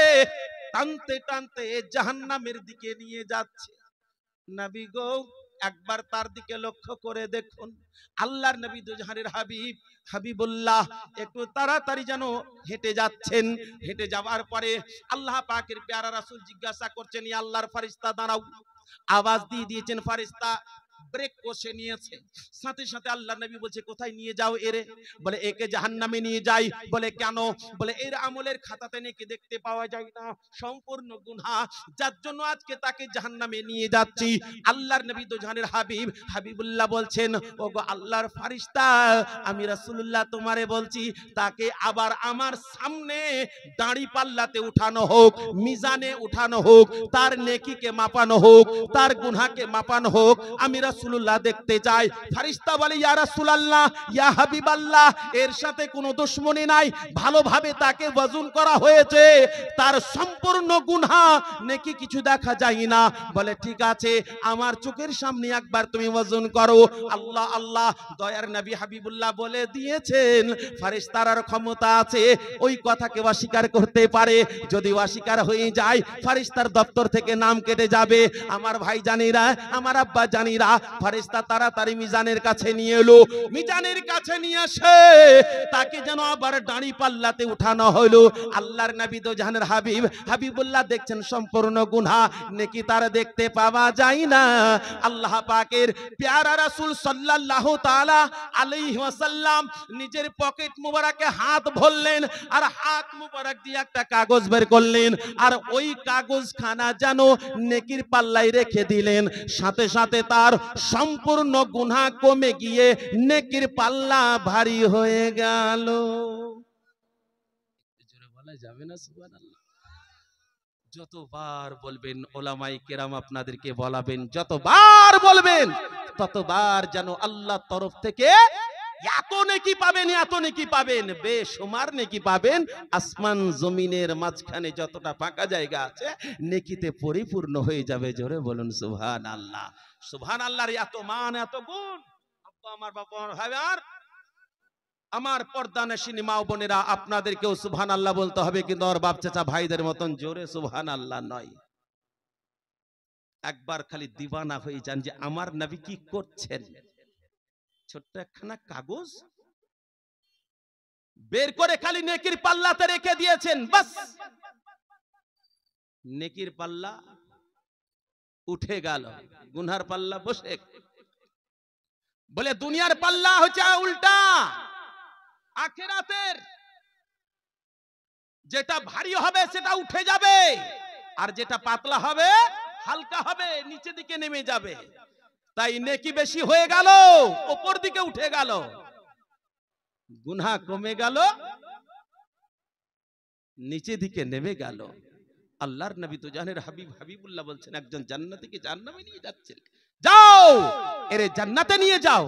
টানতে টানতে জাহান্নামের দিকে নিয়ে যাচ্ছে। নবী গো, একবার তার দিকে লক্ষ্য করে দেখুন। আল্লাহর নবী দুজাহানের হাবিব হাবিবুল্লাহ একটু তাড়াতাড়ি যেন হেঁটে যাচ্ছেন। হেঁটে যাওয়ার পরে আল্লাহ পাকের প্যারা রাসূল জিজ্ঞাসা করছেন, ইয়া আল্লাহর ফেরেশতা দাঁড়াও। আওয়াজ দিয়ে দিয়েছেন, ফেরেশতা ব্রেক কষে নিয়েছে। সাথে সাথে আল্লাহ নবী বলছে, কোথায় নিয়ে যাও এরে? বলে একে জাহান্নামে নিয়ে যাই। বলে কেন? বলে এর আমলের খাতাতে নাকি দেখতে পাওয়া যায় না সম্পূর্ণ গুনাহ, যার জন্য আজকে তাকে জাহান্নামে নিয়ে যাচ্ছি। আল্লাহর নবী দুজাহানের হাবিব হাবিবুল্লাহ বলছেন, ওগো আল্লাহর ফেরেশতা, আমি রাসূলুল্লাহ তোমারে বলছি, তাকে আবার আমার সামনে দাঁড়ি পাল্লাতে উঠানো হোক, মিজানে উঠানো হোক, তার নেকিকে মাপানো হোক, তার গুনাহকে মাপানো হোক, আমি রাসূলুল্লাহ দেখতে চাই। ফেরেশতা বলে, ইয়া রাসূলুল্লাহ, ইয়া হাবিবাল্লাহ, এর সাথে কোনো দুশমনি নাই, ভালোভাবে তাকে ওজন করা হয়েছে, তার সম্পূর্ণ গুনাহ নেকি কিছু দেখা যায় না। বলে ঠিক আছে, আমার চোখের সামনে একবার তুমি ওজন করো। আল্লাহ আল্লাহ, দয়ার নবী হাবিবুল্লাহ বলে দিয়েছেন, ফেরেশতার ক্ষমতা আছে ওই কথাকে অস্বীকার করতে পারে, যদি অস্বীকার হয়ে যায় ফেরেশতার দপ্তর থেকে নাম কেটে যাবে। আমার ভাই জানিরা, আমার আব্বা জানিরা, ফেরেশতা তাড়াতাড়ি মিজানের কাছে নিয়ে এলো। মিজানের কাছে নিয়ে এসে তাকে যেন আবার দাঁড়ি পাল্লাতে উঠানো হলো। আল্লাহর নবী দুজাহানের হাবিব হাবিবুল্লাহ দেখছেন সম্পূর্ণ গুনাহ, নেকি তার দেখতে পাওয়া যায় না। আল্লাহ পাকের প্যারা রাসূল সাল্লাল্লাহু তাআলা আলাইহি ওয়াসাল্লাম নিজের পকেট মুবারকে হাত ভরলেন, আর হাত মুবারক দিয়ে একটা কাগজ বের করলেন, আর ওই কাগজখানা যেন নেকির পাল্লায় রেখে দিলেন। সাথে সাথে তার সম্পূর্ণ গুনাহ কমে গিয়ে নেকির পাল্লা ভারী হয়ে গেল। জোরে বলা যাবে না সুবহানাল্লাহ? যতবার বলবেন ওলামায়ে কেরাম আপনাদেরকে বলাবেন, যতবার বলবেন ততবার যেন আল্লাহর তরফ থেকে এত নেকি পাবেন, এত নেকি পাবেন, বেশুমার নেকি পাবেন। আসমান জমিনের মাঝখানে যতটা ফাঁকা জায়গা আছে নেকিতে পরিপূর্ণ হয়ে যাবে। জোরে বলুন সুবহানাল্লাহ। সুবহানাল্লাহর এত মান, এত গুণ। আব্বা আমার, বাবা আমার, ভাই আমার পর্দানশিনী মা বোনেরা, আপনাদেরকেও সুবহানাল্লাহ বলতে হবে, কিন্তু আর বাপ চাচা ভাইদের মতন জোরে সুবহানাল্লাহ নয়। একবার খালি দিওয়ানা হয়ে যান যে আমার নবী কি করছেন। ছোট্ট একখানা কাগজ বের করে খালি নেকির পাল্লাতে রেখে দিয়েছেন, বাস নেকির পাল্লা উঠে গেল, গুনহার পাল্লা বসে। বলে দুনিয়ার পাল্লা হচ্ছে উল্টা, আখিরাতের যেটা ভারী হবে সেটা উঠে যাবে, আর যেটা পাতলা হবে হালকা হবে, নিচে দিকে নেমে যাবে। তাই নেকি বেশি হয়ে গেল, উপর দিকে উঠে গেল, গুনাহ কমে গেল, নিচে দিকে নেমে গেল। আল্লাহর নবী তো জানের হাবিব, হাবিবুল্লাহ বলছেন একজন জান্নাতীকে জাহান্নামে নিয়ে যাচ্ছে, যাও এরে জান্নাতে নিয়ে যাও।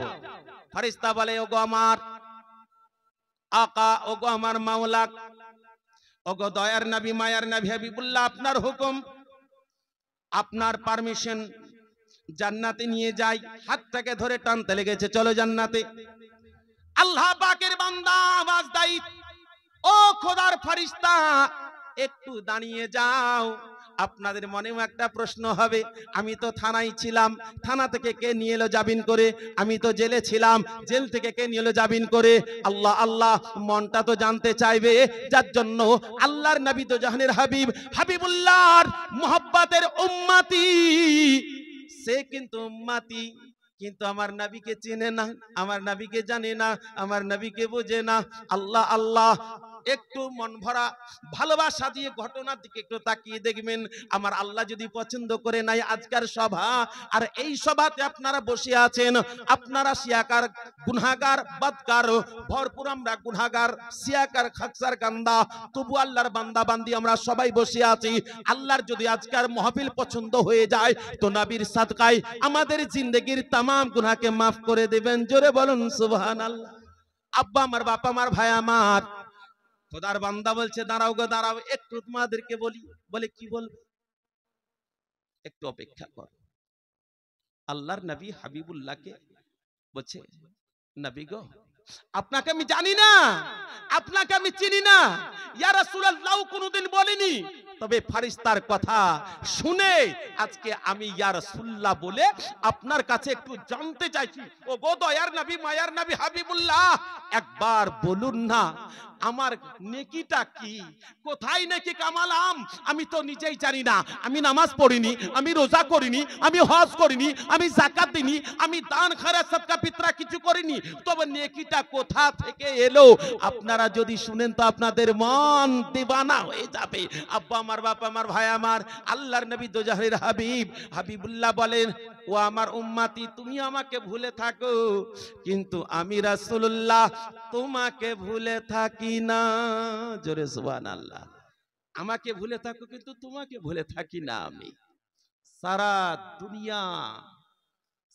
ফেরেশতা বলে ওগো আমার আকা, ওগো আমার মাওলা, ওগো দয়ার নবী, মায়ার নবী হাবিবুল্লাহ, আপনার হুকুম, আপনার পারমিশন, জান্নাতে নিয়ে যাই। হাত থেকে ধরে টানতে লেগেছে, চলো জান্নাতে। আল্লাহ পাকের বান্দা আওয়াজ দেয়, ও খোদার ফেরেশতা একটু দাঁড়িয়ে যাও। আপনাদের মনেও একটা প্রশ্ন হবে, আমি তো থানায় ছিলাম, থানা থেকে কে নিয়ে এলো জামিন করে? আমি তো জেলে ছিলাম, জেল থেকে কে নিয়ে এলো জামিন করে? আল্লাহ আল্লাহ, মনটা তো জানতে চাইবে। যার জন্য আল্লাহর নবী তো জাহানের হাবিব, হাবিবুল্লাহর মুহাব্বতের উম্মতি, সে কিন্তু উম্মতি, কিন্তু আমার নবীকে চেনে না, আমার নবীকে জানে না, আমার নবীকে বোঝে না। আল্লাহ আল্লাহ, একটু মন ভরা ভালোবাসা দিয়ে ঘটনার দিকে একটু তাকিয়ে দেখবেন। আমার আল্লাহ যদি পছন্দ করে নাই আজকের সভা, আর এই সভাতে আপনারা বসে আছেন, আপনারা শিয়াকার, গুনাহগার, বদকার, ভরপুর আমরা গুনাহগার, শিয়াকার, খাকসার কান্দা, তবু আল্লাহর বান্দা বান্দি আমরা সবাই বসে আছি। আল্লাহর যদি আজকের মাহফিল পছন্দ হয়ে যায় তো নবীর সাদকায় আমাদের জিন্দেগির তামাম গুনাহকে মাফ করে দেবেন। জোরে বলুন সুবহানাল্লাহ। আব্বা আমার, বাবা আমার, ভাই আমার, খোদার বান্দা বলছে দাঁড়াও গো দাঁড়াও, একটু তোমাদেরকে বলি। বলে কি বলবে? একটু অপেক্ষা কর। আল্লাহর নবী হাবিবুল্লাহকে বলছে, নবী গো আপনাকে আমি জানি না, আপনাকে আমি চিনি না, ইয়া রাসূলুল্লাহ কোনোদিন বলিনি, তবে ফেরেশতার কথা শুনে আজকে আমি ইয়া রাসূলুল্লাহ বলে আপনার কাছে একটু জানতে চাইছি। ও গো দয়ার নবী, মায়ার নবী, হাবিবুল্লাহ, একবার বলুন না আমার নেকিটা কি, কোথায় নেকি কামালাম? আমি তো নিজেই জানি না। আমি নামাজ পড়িনি, আমি রোজা করিনি, আমি হজ করিনি, আমি যাকাত দিইনি, আমি দান খয়রাত সদকা ফিতরা কিছু করিনি, তবে নেকিটা কোথা থেকে এলো? আপনারা যদি শুনেন তো আপনাদের মন দিবানা হয়ে যাবে। আব্বা আমার, বাবা আমার, ভাই আমার, আল্লাহর নবী দোজাহের হাবিব, হাবিবুল্লাহ বলেন, ও আমার উম্মতি, তুমি আমাকে ভুলে থাকো, কিন্তু আমি রাসূলুল্লাহ তোমাকে ভুলে থাকি না। জোরে সুবহানাল্লাহ। আমাকে ভুলে থাকো কিন্তু তোমাকে ভুলে থাকি না আমি। সারা দুনিয়া,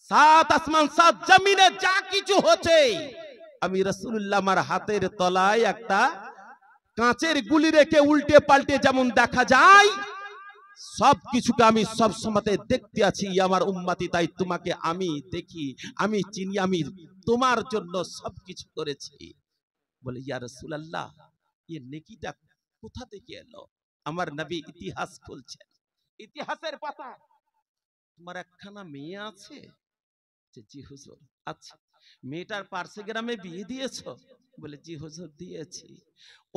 সাত আসমান, সাত জমিনে যা কিছু হচ্ছে, আমি রাসূলুল্লাহ আমার হাতের তলায় একটা কাঁচের গুলি রেখে উল্টে পাল্টে যেমন দেখা যায়, সব কিছুকে আমি সব সময় দেখতে আছি আমার উম্মতি, তাই তোমাকে আমি দেখি, আমি চিনি, আমি তোমার জন্য সবকিছু করেছি। বলে ইয়া রাসূলুল্লাহ, এই নেকিটা কোথা থেকে এলো? আমার নবী ইতিহাস খুলছেন, ইতিহাসের পাতা। তোমার একখানা মেয়ে আছে? জি হুজুর। আচ্ছা, মেয়েটার পার্শ্ব গ্রামে বিয়ে দিয়েছো? বলে জি হুজুর দিয়েছি।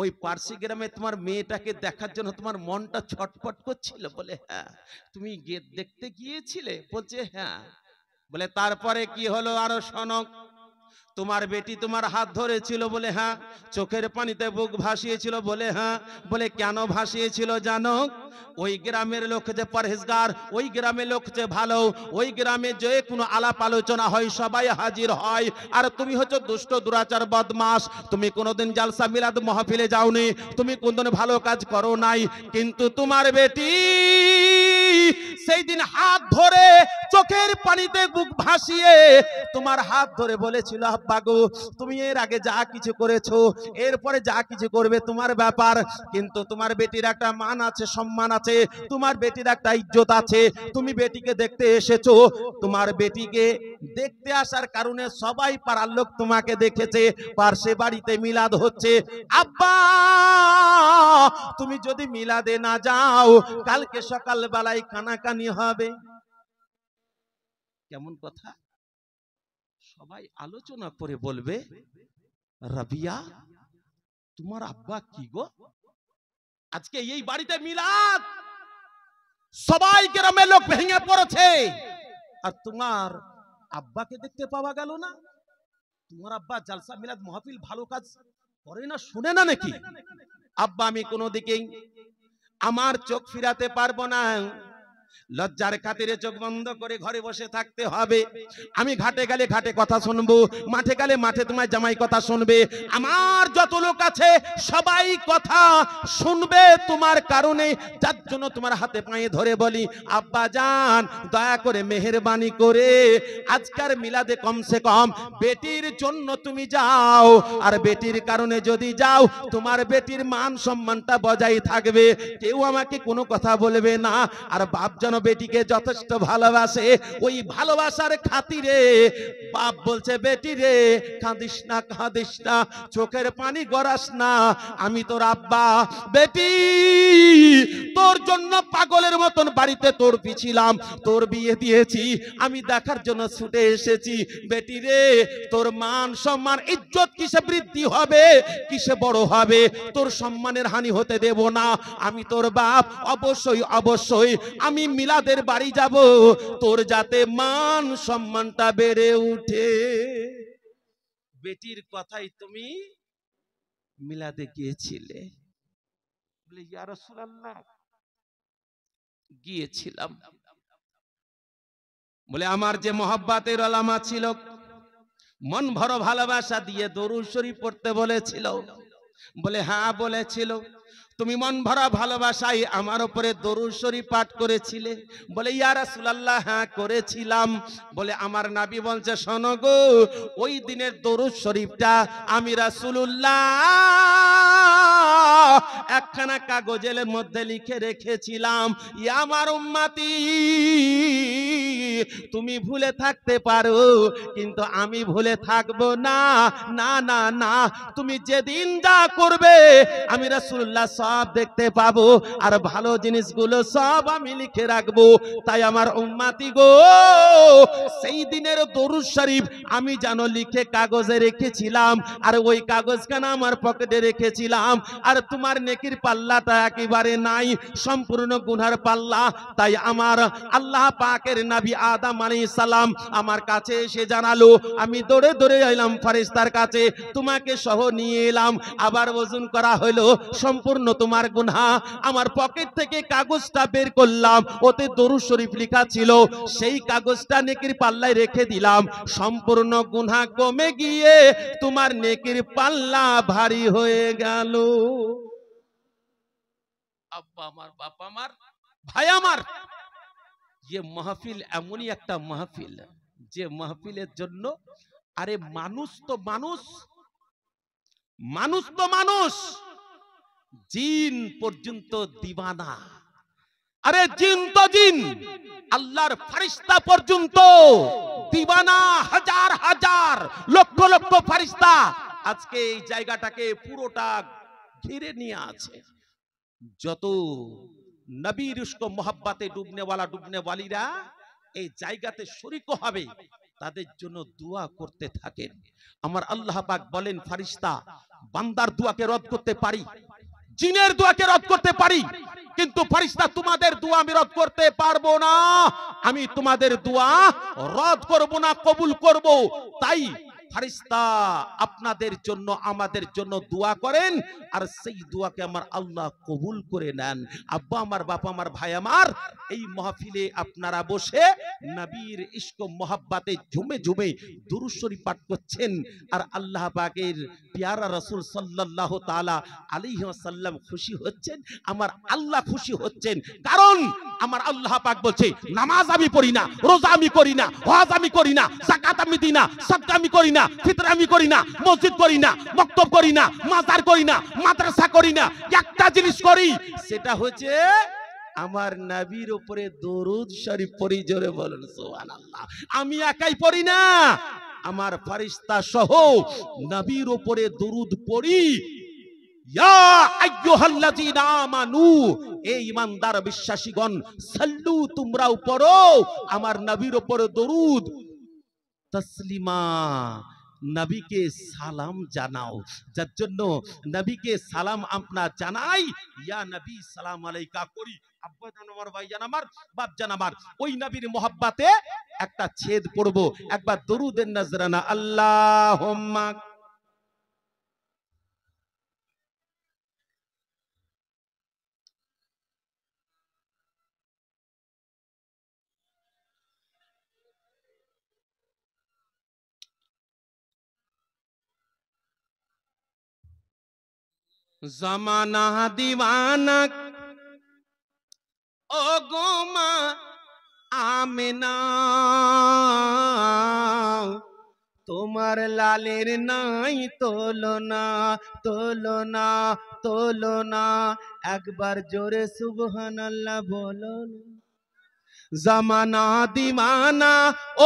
ওই পার্শ্ব গ্রামে তোমার মেয়েটাকে দেখার জন্য তোমার মনটা ছটফট করছিল? বলে হ্যাঁ। তুমি দেখতে গিয়েছিলে? বলছে হ্যাঁ। বলে তারপরে কি হলো আরো শোনো। তোমার বেটি তোমার হাত ধরেছিল বলে হ্যাঁ, চোখের পানিতে বুক ভাসিয়েছিল বলে হ্যাঁ, বলে কেন ভাসিয়েছিল জানো? ওই গ্রামের লোক যে পরহেজগার, ওই গ্রামের লোক যে ভালো, ওই গ্রামে যে কোনো আলাপ আলোচনা হয় সবাই হাজির হয়, আর তুমি হচ্ছে দুষ্ট দুরাচার বদমাস, তুমি কোনোদিন জালসা মিলাদ মাহফিলে যাওনি, তুমি কোনদিন ভালো কাজ করো নাই, কিন্তু তোমার বেটি সেই দিন হাত ধরে চোখের পানিতে বুক ভাসিয়ে তোমার হাত ধরে বলেছিল আব্বা গো তুমি এর আগে যা কিছু করেছো এরপরে যা কিছু করবে তোমার ব্যাপার, কিন্তু তোমার বেটির একটা মান আছে, সম্মান আছে, তোমার বেটির একটা ইজ্জত আছে, তুমি বেটিকে দেখতে এসেছো, তোমার বেটিকে দেখতে আসার কারণে সবাই পাড়ার লোক তোমাকে দেখেছে, পার্শ্বে বাড়িতে মিলাদ হচ্ছে, আব্বা তুমি যদি মিলাদে না যাও কালকে সকাল বেলায় কানাকানি হবে। কেমন কথা? সবাই আলোচনা করে বলবে রাবিয়া তোমার আব্বা কি গো, আজকে এই বাড়িতে মিলাদ, সবাই গ্রামের লোক ভেঙে পড়েছে, আর তোমার আব্বাকে দেখতে পাওয়া গেল না। তোমার আব্বা জালসা মিলাদ মাহফিল ভালো কাজ করে না, শুনে না নাকি? আব্বা আমি কোনো দিকেই আমার চোখ ফিরাতে পারবো না, লজ্জার খাতিরে চোখ বন্ধ করে ঘরে বসে থাকতে হবে, আমি ঘাটে গেলে ঘাটে কথা শুনবো, মাঠে গেলে মাঠে তোমার জামাই কথা শুনবে, আমার যত লোক আছে সবাই কথা শুনবে তোমার কারণে, যার জন্য তোমার হাতে পায়ে ধরে বলি আব্বা জান দয়া করে মেহেরবানি করে আজকের মিলাদে কমসে কম বেটির জন্য তুমি যাও, আর বেটির কারণে যদি যাও তোমার বেটির মান সম্মানটা বজায় থাকবে, কেউ আমাকে কোনো কথা বলবে না, আর বাপ যেন বেটিকে যথেষ্ট ভালোবাসে, ওই ভালোবাসার খাতিরে বাপ বলছে বেটি রে কাঁদিস না, কাঁদিস না, চোখের পানি গড়াস না, আমি তোর আব্বা, বেটি তোর জন্য পাগলের মতন বাড়িতে তোর পিছিলাম, তোর বিয়ে দিয়েছি, আমি দেখার জন্য ছুটে এসেছি, বেটি রে তোর মান সম্মান ইজ্জত কিসে বৃদ্ধি হবে, কিসে বড় হবে, তোর সম্মানের হানি হতে দেব না, আমি তোর বাপ, অবশ্যই অবশ্যই আমি মিলাদের বাড়ি যাব, তোর যাতে মান সম্মানটা বেড়ে উঠে। বেটির কথাই তুমি মিলাদে গিয়েছিলে? বলে ইয়া রাসূলুল্লাহ গিয়েছিলাম। বলে আমার যে মহব্বতের আলামা ছিল, মন ভরা ভালোবাসা দিয়ে দরুদ শরীফ পড়তে বলেছিল, বলে হ্যাঁ বলেছিল, তুমি মন ভরা ভালোবাসায় আমার উপরে দরুদ শরীফ পাঠ করেছিলে? বলে ইয়া রাসূলুল্লাহ হ্যাঁ করেছিলাম। বলে আমার নবী বলছে শোনো গো, ওই দিনের দরুদ শরীফটা আমি রাসূলুল্লাহ একখানা কাগজের মধ্যে লিখে রেখেছিলাম, ইয়া আমার উম্মতি তুমি ভুলে থাকতে পারো কিন্তু আমি ভুলে থাকবো না, না না না, তুমি যেদিন যা করবে আমি রাসূলুল্লাহ সব দেখতে পাবো, আর ভালো জিনিসগুলো সব আমি লিখে রাখবো। তাই আমার উম্মতি গো, সেই দিনের দরুদ শরীফ আমি জানো লিখে কাগজে রেখেছিলাম, আর ওই কাগজখানা আমার পকেটে রেখেছিলাম, আর তোমার নেকির পাল্লাটা একেবারে নাই, সম্পূর্ণ গুনার পাল্লা। তাই আমার আল্লাহ পাকের নবী আদম আলাইহিস সালাম আমার কাছে এসে জানালো, আমি দৌড়ে দৌড়ে এলাম ফেরেশতার কাছে, তোমাকে সহ নিয়ে এলাম, আবার ওজন করা হলো, সম্পূর্ণ তোমার গুনাহ, আমার পকেট থেকে কাগজটা বের করলাম, ওতে দরুদ শরীফ লেখা ছিল, সেই কাগজটা নেকির পাল্লায় রেখে দিলাম, সম্পূর্ণ গুনাহ কমে গিয়ে তোমার নেকির পাল্লা ভারী হয়ে গেল। আব্বা আমার, বাপ আমার, ভাই আমার, ये महफिल एमनी एक महफिल जे महफिलेर जन्य अरे मानुष तो मानुष, मानुष तो मानुष, जिन पर्यन्त दीवाना, अरे जिन तो जिन, आल्लाहर फरिश्ता पर्यन्त दीवाना, हजार हजार लक्ष लक्ष फरिश्ता आज के জায়গাটাকে পুরোটা ঘিরে নিয়ে আছে। যত নবীর ইশক মোহাব্বতে ডুবনে ওয়ালিরা এই জায়গাতে শরীক হবে, তাদের জন্য দোয়া করতে থাকেন। আমার আল্লাহ পাক বলেন ফেরেশতা বান্দার দোয়াকে রদ করতে পারি, জিনের দোয়াকে রদ করতে পারি, কিন্তু ফেরেশতা তোমাদের দোয়া আমি রদ করতে পারবো না, আমি তোমাদের দোয়া রদ করব না, কবুল করব। তাই ফেরেশতা আপনাদের জন্য আমাদের জন্য দোয়া করেন, আর সেই দোয়াকে আমার আল্লাহ কবুল করে নেন। আব্বা আমার, বাবা আমার, ভাই আমার, এই মাহফিলে আপনারা বসে নবীর ইশক ও মোহাব্বতে ঝুমে ঝুমে দুরূদ শরীফ পাঠ করছেন, আর আল্লাহ পাকের পেয়ারা রাসূল সাল্লাল্লাহু তাআলা আলাইহি ওয়াসাল্লাম খুশি হচ্ছেন, আমার আল্লাহ খুশি হচ্ছেন। কারণ আমার আল্লাহ পাক বলছে, নামাজ আমি পড়ি না, রোজা আমি করি না, হজ আমি করি না, যাকাত আমি দিই না, সাদকা আমি করি না, ফিতর আমি করি না, মসজিদ করি না, মক্তব করি না, মাজার করি না, মাদ্রাসা করি না, একটা জিনিস করি, সেটা হচ্ছে আমার নবীর উপরে দরুদ শরীফ পড়ি। জোরে বলুন সুবহানাল্লাহ। আমি একাই পড়ি না, আমার ফেরেশতা সহ নবীর উপরে দরুদ পড়ি। ইয়া আইয়ুহাল্লাযীনা আমানু, এই ঈমানদার বিশ্বাসীগণ, সাল্লু, তোমরাও পড়ো আমার নবীর উপরে দরুদ, তাসলিমা, নবীকে সালাম জানাও। যার জন্য নবীকে সালাম আমরা জানাই, ইয়া নবী সালাম আলাইকা করি। আব্বা জান আমার, ভাই জান আমার, বাপ জান আমার, ওই নবীর মোহাব্বতে একটা ছেদ পড়ব। একবার দরুদের নজরানা, আল্লাহুম্মা জামানা দিওয়ানা ও গো মা আমেনা, তোমার লালের নাই তুলনা, তুলনা, তুলনা। একবার জোরে সুবহানাল্লাহ বলো না। জামানা দিওয়ানা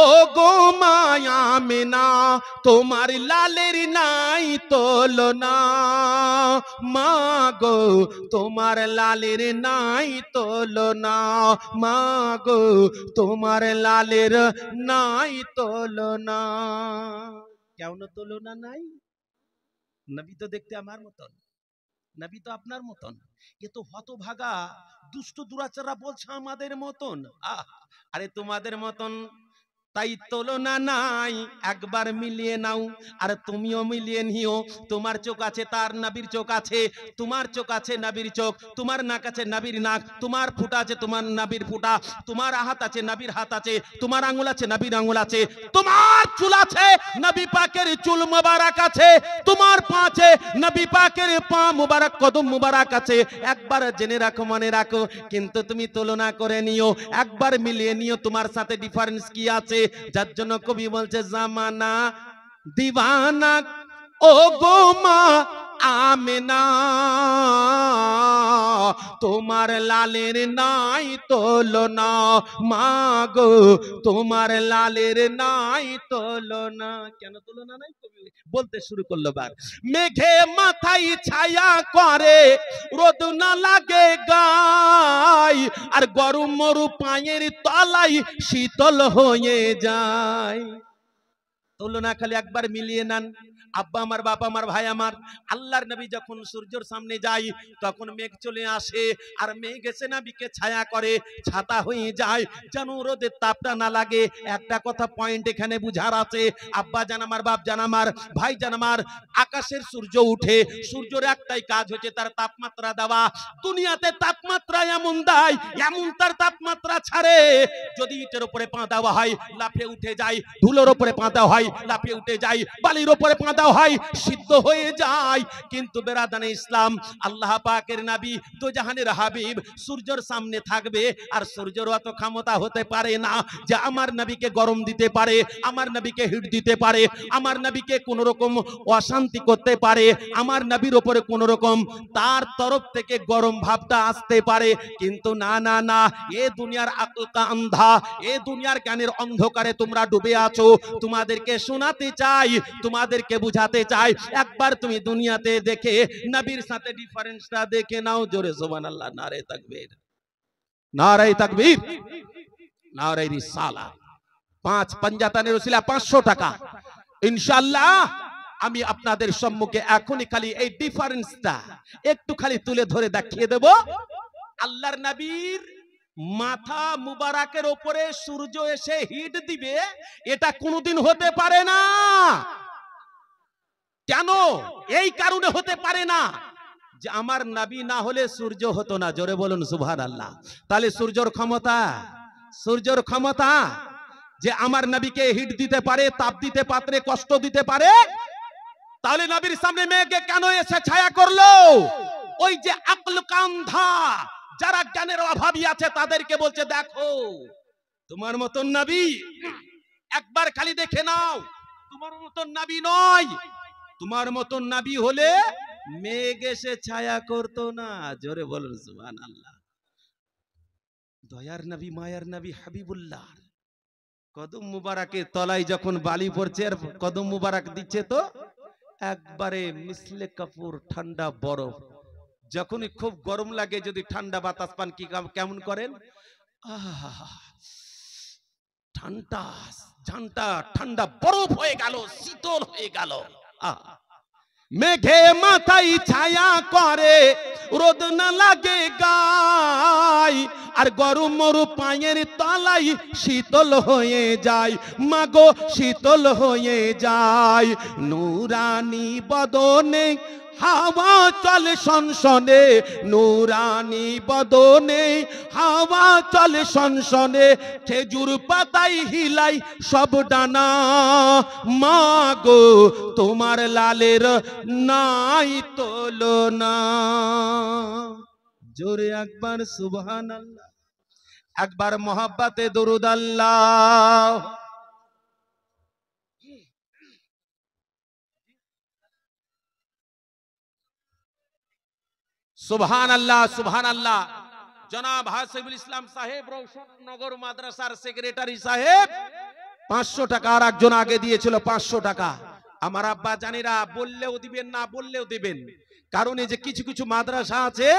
ও গো মায়া মেনা, তোমার লালের নাই তুলনা, মা গো তোমার লালের নাই তুলনা, মা গো তোমার লালের নাই তুলনা। কেন তুলনা নাই? নবী তো দেখতে আমার মতন, নবী তো আপনার মতন। এ তো হতভাগা দুষ্ট দুরাচাররা বলছে আমাদের মতন। আরে তোমাদের মতন তাই তুলনা নাই, একবার মিলিয়ে নাও। আর তুমিও মিলিয়ে নিও, তোমার চোখ আছে তার নবীর চোখ আছে, তোমার চোখ আছে নবীর চোখ, তোমার নাক আছে নবীর নাক, তোমার ফুটা আছে তোমার নবীর ফুটা, তোমার হাত আছে নবীর হাত আছে, তোমার আঙ্গুল আছে নবীর আঙ্গুল আছে, তোমার চুল আছে নবী পাকের চুল মুবারক আছে, তোমার পা আছে নবী পাকের পা মুবারক, কদম মুবারক আছে। একবার জেনে রাখো, মনে রাখো, কিন্তু তুমি তুলনা করে নিও, একবার মিলিয়ে নিও তোমার সাথে ডিফারেন্স কি আছে। যার জন্য কবি বলছে, জামানা দিওয়ানা ও গো মা আমেনা, তোমার লালের নাই তুলনা, মা গো তোমার লালের নাই তুলনা। কেন তুলনা নাই? কবি বলতে শুরু করলো, বার মেঘে মাথায় ছায়া করে, রোদ না লাগে গায়, আর গরম মরু পায়ের তলায় শীতল হয়ে যায়। তুলনা খালি একবার মিলিয়ে নেন। আব্বা আমার, বাবা আমার, ভাই আমার, আল্লাহর নবী যখন সূর্যের সামনে যায় তখন মেঘ চলে আসে, আর মেঘ এসে নবীকে ছায়া করে, ছাতা হয়ে যায়, যেন রোদের তাপটা না লাগে। একটা কথা পয়েন্ট এখানে বুঝার আছে, আব্বা জান আমার, বাপ জান আমার, ভাই জান আমার, আকাশের সূর্য উঠে, সূর্যের একটাই কাজ হচ্ছে তার তাপমাত্রা দেওয়া। দুনিয়াতে তাপমাত্রা এমন দেয়, এমন তার তাপমাত্রা ছাড়ে, যদি ইটের উপরে পা দেওয়া হয় লাফিয়ে উঠে যায়, ধুলোর উপরে পা দেওয়া হয় লাফিয়ে উঠে যায়, বালির উপরে পা দেওয়া হয় সিদ্ধ হয়ে যায়। কিন্তু বেরাদানে ইসলাম, আল্লাহ পাকের নবী দু জাহানের হাবিব সূর্যের সামনে থাকবে, আর সূর্যের অত ক্ষমতা হতে পারে না যে আমার নবীকে গরম দিতে পারে, আমার নবীকে হিট দিতে পারে, আমার নবীকে কোন রকম অশান্তি করতে পারে, আমার নবীর উপরে কোন রকম তার তরফ থেকে গরম ভাবটা আসতে পারে। কিন্তু না না না, এ দুনিয়ার আকল কা আন্ধা, এ দুনিয়ার জ্ঞানের অন্ধকারে তোমরা ডুবে আছো। তোমাদেরকে শোনাতে চাই, তোমাদেরকে বুঝাতে চাই, একবার তুমি দুনিয়াতে দেখে নবীর সাথে ডিফারেন্সটা দেখে নাও। জোরে সুবহানাল্লাহ, নারে তাকবীর, নারে তাকবীর, নারে রিসালা। 5 পাঞ্জাতানের ওসিলা 500 টাকা ইনশাআল্লাহ আমি আপনাদের সম্মুখে এখনই খালি এই ডিফারেন্সটা একটু খালি তুলে ধরে দেখিয়ে দেব। আল্লাহর নবীর মাথা মুবারকের উপরে সূর্য এসে হিট দিবে, এটা কোনোদিন হতে পারে না। কেন? এই কারণে হতে পারে না যে আমার নবী না হলে সূর্য হতো না। জোরে বলুন সুবহানাল্লাহ। তাহলে সূর্যর ক্ষমতা যে আমার নবীকে হিট দিতে পারে, তাপ দিতে পারে, কষ্ট দিতে পারে। তাহলে নবীর সামনে মেঘে কেন এসে ছায়া করলো? ওই যে আকল কান্ধা, যারা জ্ঞানের অভাবী আছে তাদেরকে বলছে দেখো তোমার মতন নবী একবার খালি দেখে নাও, তোমার মতন নবী নয়। তোমার মতন নবী হলে মেঘ এসে ছায়া করতো না। জোরে বলুন সুবহানাল্লাহ। দয়ার নবী, মায়ার নবী হাবিবুল্লাহ কদম মুবারকের তলায় যখন বালি পড়ছে আর কদম মুবারক দিচ্ছে তো একবারে মিসলে কাপুর ঠান্ডা বরফ। যখনই খুব গরম লাগে যদি ঠান্ডা বাতাস পান কি কেমন করেন? ঠান্ডা ঠান্ডা ঠান্ডা বরফ হয়ে গেল, শীতল হয়ে গেল। মেঘে মাথায় ছায়া করে, রোদ না লাগে গায়, আর গরম মরু পায়ের তলায় শীতল হয়ে যায়, মাগো শীতল হয়ে যায়। নূরানি বদনে হাওয়া চলে সনসনে, নূরানি বদনে হাওয়া চলে সনসনে, খেজুর পাতায় হিলাই সব ডানা, মাগো তোমার লালের নাই তুলনা। জোরে একবার সুবহানাল্লাহ, একবার মোহাব্বতে দরুদ আল্লাহ। সুবহানাল্লাহ সুবহানাল্লাহ। জনাব হাসিবুল ইসলাম সাহেব রওশন নগর মাদ্রাসার সেক্রেটারি সাহেব 500 টাকা আর একজন আগে দিয়েছিল 500 টাকা। আমার আব্বা জানেরা বললেও দিবেন না বললেও দিবেন, কারণ এই যে কিছু কিছু মাদ্রাসা আছে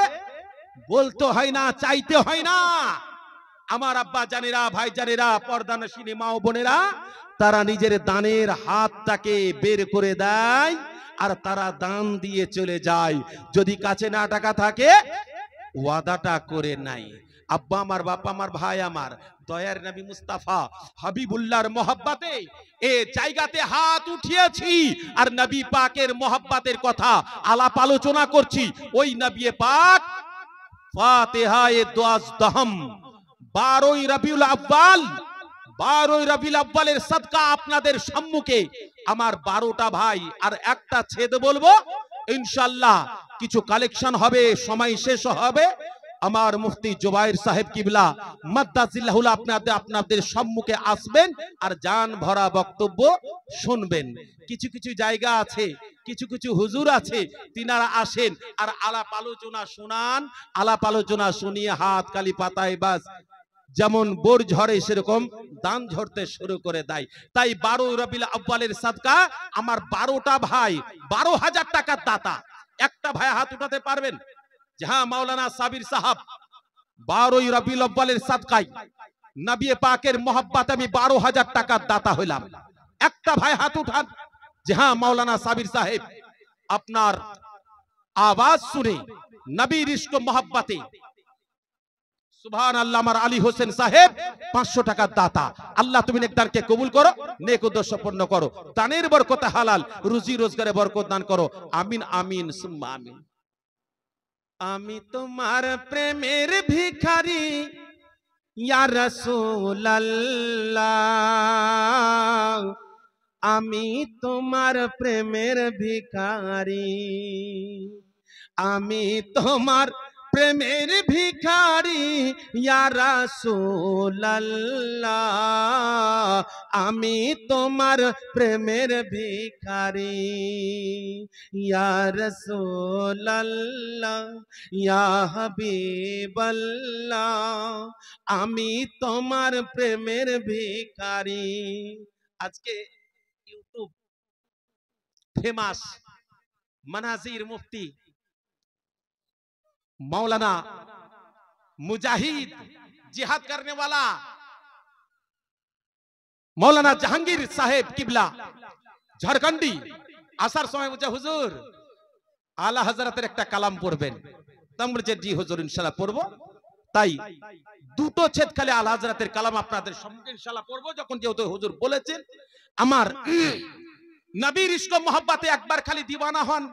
বলতে হয় না, চাইতে হয় না। আমার আব্বা জানেরা, ভাই জানেরা, পর্দানশীল মা ও বোনেরা, তারা নিজের দানের হাতটাকে বের করে দেয় আর তারা দান দিয়ে চলে যায়। যদি কাছে না টাকা থাকে ওয়াদাটা করে নাই। আব্বা আমার, বাবা আমার, ভাই আমার, দয়ার নবী মুস্তাফা হাবিবুল্লাহর মহব্বতে এ জায়গাতে হাত উঠিয়েছি আর নবী পাকের মহব্বতের কথা আলাপ আলোচনা করছি। ওই নবী পাক ফাতিহায়ে দুআজদহম 12ই রবিউল আউয়াল, 12ই রবিউল আউয়ালের সাদকা আপনাদের সম্মুখে আমার 12টা ভাই আর একটা ছেদ বলবো ইনশাআল্লাহ। কিছু কালেকশন হবে, সময় শেষ হবে। আমার মুফতি জুবাইর সাহেব কিবলা মাদ্দাজিল্লাহুল আপনাদের সম্মুখে আসবেন আর জান ভরা বক্তব্য শুনবেন। কিছু কিছু জায়গা আছে, কিছু কিছু হুজুর আছে, তিনারা আসেন আর আলাপ আলোচনা শোনান, আলাপ আলোচনা শুনিয়ে হাত কালি পাতায় বাস যেমন বোর ঝরে সেরকম দান ঝরতে শুরু করে দেয়। তাই 12 রবিউল আউয়ালের সাদকা আমার 12টা ভাই 12,000 টাকার দাতা। একটা ভাই হাত উঠাতে পারবেন? হ্যাঁ, মাওলানা সাবির সাহাব 12ই রবিউল আউয়ালের সাদকায় নবী পাকের মহব্বতে আমি 12,000 টাকার দাতা হইলাম। একটা ভাই হাত উঠান যে হ্যাঁ মাওলানা সাবির সাহেব আপনার আওয়াজ শুনে নবীর ইশক মহব্বতে সুবহানাল্লাহ আমার আলী হোসেন সাহেব 500 টাকার দাতা। আল্লাহ তুমি নেকদারকে কবুল করো, নেক উদ্দেশ্য পূর্ণ করো, দানের বরকতে হালাল রুজি রোজগারে বরকত দান করো। আমিন আমিন সুম্মা আমিন। আমি তোমার প্রেমের ভিখারি ইয়া রাসূলুল্লাহ, আমি তোমার প্রেমের ভিখারি, আমি তোমার প্রেমের ভিখারি ইয়া রাসূলুল্লাহ, আমি তোমার প্রেমের ভিখারি ইয়া রাসূলুল্লাহ ইয়া হাবিবাল্লাহ, আমি তোমার প্রেমের ভিখারি। আজকে ইউটিউব ফেমাস মানাজির মুফতি मौलाना मुजाहिद जिहाद करने वाला मौलाना जहांगीर साहेब किबला झारखंडी आसार समय मुझे हुजूर आला हजरतेर एक कलाम पढ़बेन। तमरे जी हुजूर इंशाल्लाह पढ़बो। তাই দুটো ছেদ খালি আলা হযরতের কালাম আপনাদের সম্মুখে ইনশাআল্লাহ পড়বো, যখন যেহেতু হুজুর বলেছেন। আমার নবীর ইশক ও মোহাব্বতে একবার খালি দিওয়ানা হন,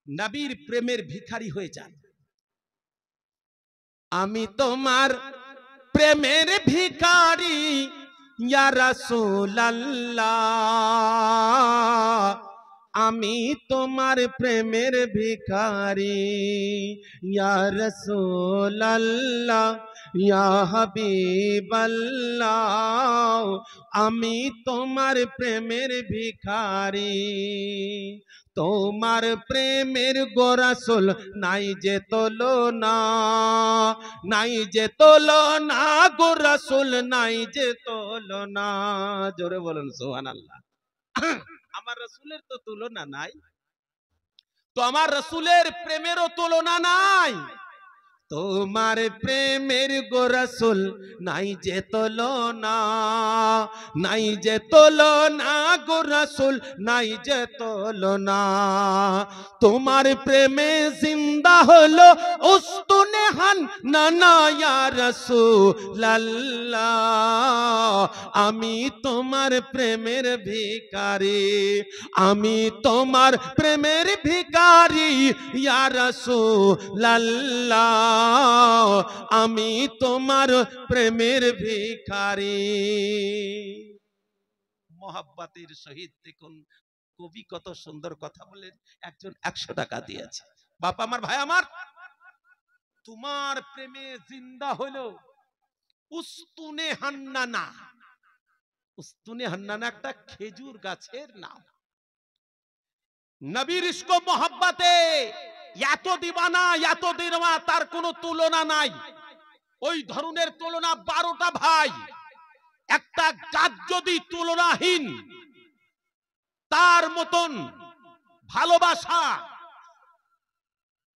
নবীর প্রেমের ভিখারি হয়ে যান। আমি তোমার প্রেমের ভিখারি ইয়া রাসূলুল্লাহ, আমি তোমার প্রেমের ভিখারি ইয়া রাসূলুল্লাহ, ইয়া হাবিবাল্লাহ, আমি তোমার প্রেমের ভিখারি। তোমার প্রেমের গো রাসূল নাই যে তুলনা, নাই যে তুলনা গো রাসূল, নাই যে তুলনা। জোরে বলুন সুবহানাল্লাহ। আমার রাসূলের তো তুলনা নাই, তো আমার রাসূলের প্রেমেরও তুলনা নাই। তোমার প্রেমের গো রাসূল নাই যে তুলনা, নাই যে তুলনা গো রাসূল, নাই যে তুলনা। তোমার প্রেমে জিন্দা হলো উস্তুনে হান্নানা ইয়া রাসূলুল্লাহ, আমি তোমার প্রেমের ভিখারি, আমি তোমার প্রেমের ভিখারি ইয়া রাসূলুল্লাহ, আমি তোমার প্রেমের ভিখারি। মোহাব্বতের সহিত দেখুন কবি কত সুন্দর কথা বলেন। একজন 100 টাকা দিয়েছে, বাবা আমার, ভাই আমার, তোমার প্রেমে জিন্দা হলো উস্তুনে হান্নানা। উস্তুনে হান্নানা একটা খেজুর গাছের নাম। নবীর ইশক ও মোহাব্বতে এত দিবানা, এত দিনমা, তার কোনো তুলনা নাই। ওই ধরনের তুলনা 12টা ভাই, একটা গাছ যদি তুলনাহীন, তার মতন ভালোবাসা।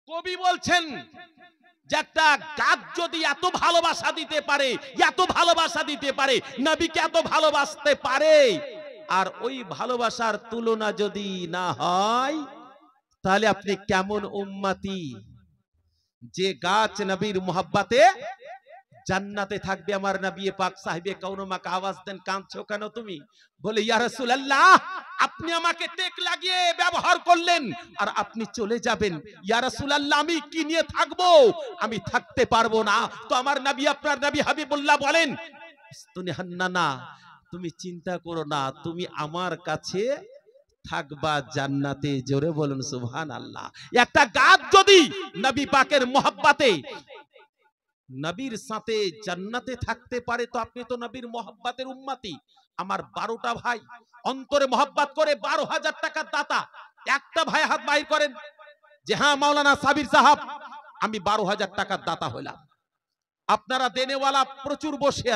কবি বলছেন যে একটা গাছ যদি এত ভালোবাসা দিতে পারে, এত ভালোবাসা দিতে পারে, নবীকে এত ভালোবাসতে পারে, আর ওই ভালোবাসার তুলনা যদি না হয়, তাহলে আপনি কেমন উম্মতি? যে গাছ নবীর মোহাব্বতে জান্নাতে থাকবে। আমার নবী পাক সাহেবে কাউনমাকে আওয়াজ দেন, কাঁদছো কেন তুমি? বলে ইয়া রাসূলুল্লাহ, আপনি আমাকে টেক লাগিয়ে ব্যবহার করলেন আর আপনি চলে যাবেন। ইয়া রাসূলুল্লাহ, আমি কি নিয়ে থাকবো? আমি থাকতে পারবো না। তো আমার নবী, আপনার নবী হাবিবুল্লাহ বলেন, উস্তুনে হান্নানা, তুমি চিন্তা করো না, তুমি আমার কাছে থাকবা জান্নাতে। জোরে বলুন সুবহানাল্লাহ। একটা গাছ যদি নবী পাকের মোহাব্বতে, নবীর সাথে জান্নাতে থাকতে পারে, তো আপনি তো নবীর মোহাব্বতের উম্মতি। আমার 12টা ভাই অন্তরে মোহাব্বত করে 12,000 টাকার দাতা। একটা ভাই হাত বাহির করেন যে হ্যাঁ মাওলানা সাবির সাহেব, আমি 12,000 টাকার দাতা হলাম। আপনারা দেনেওয়ালা প্রচুর বসে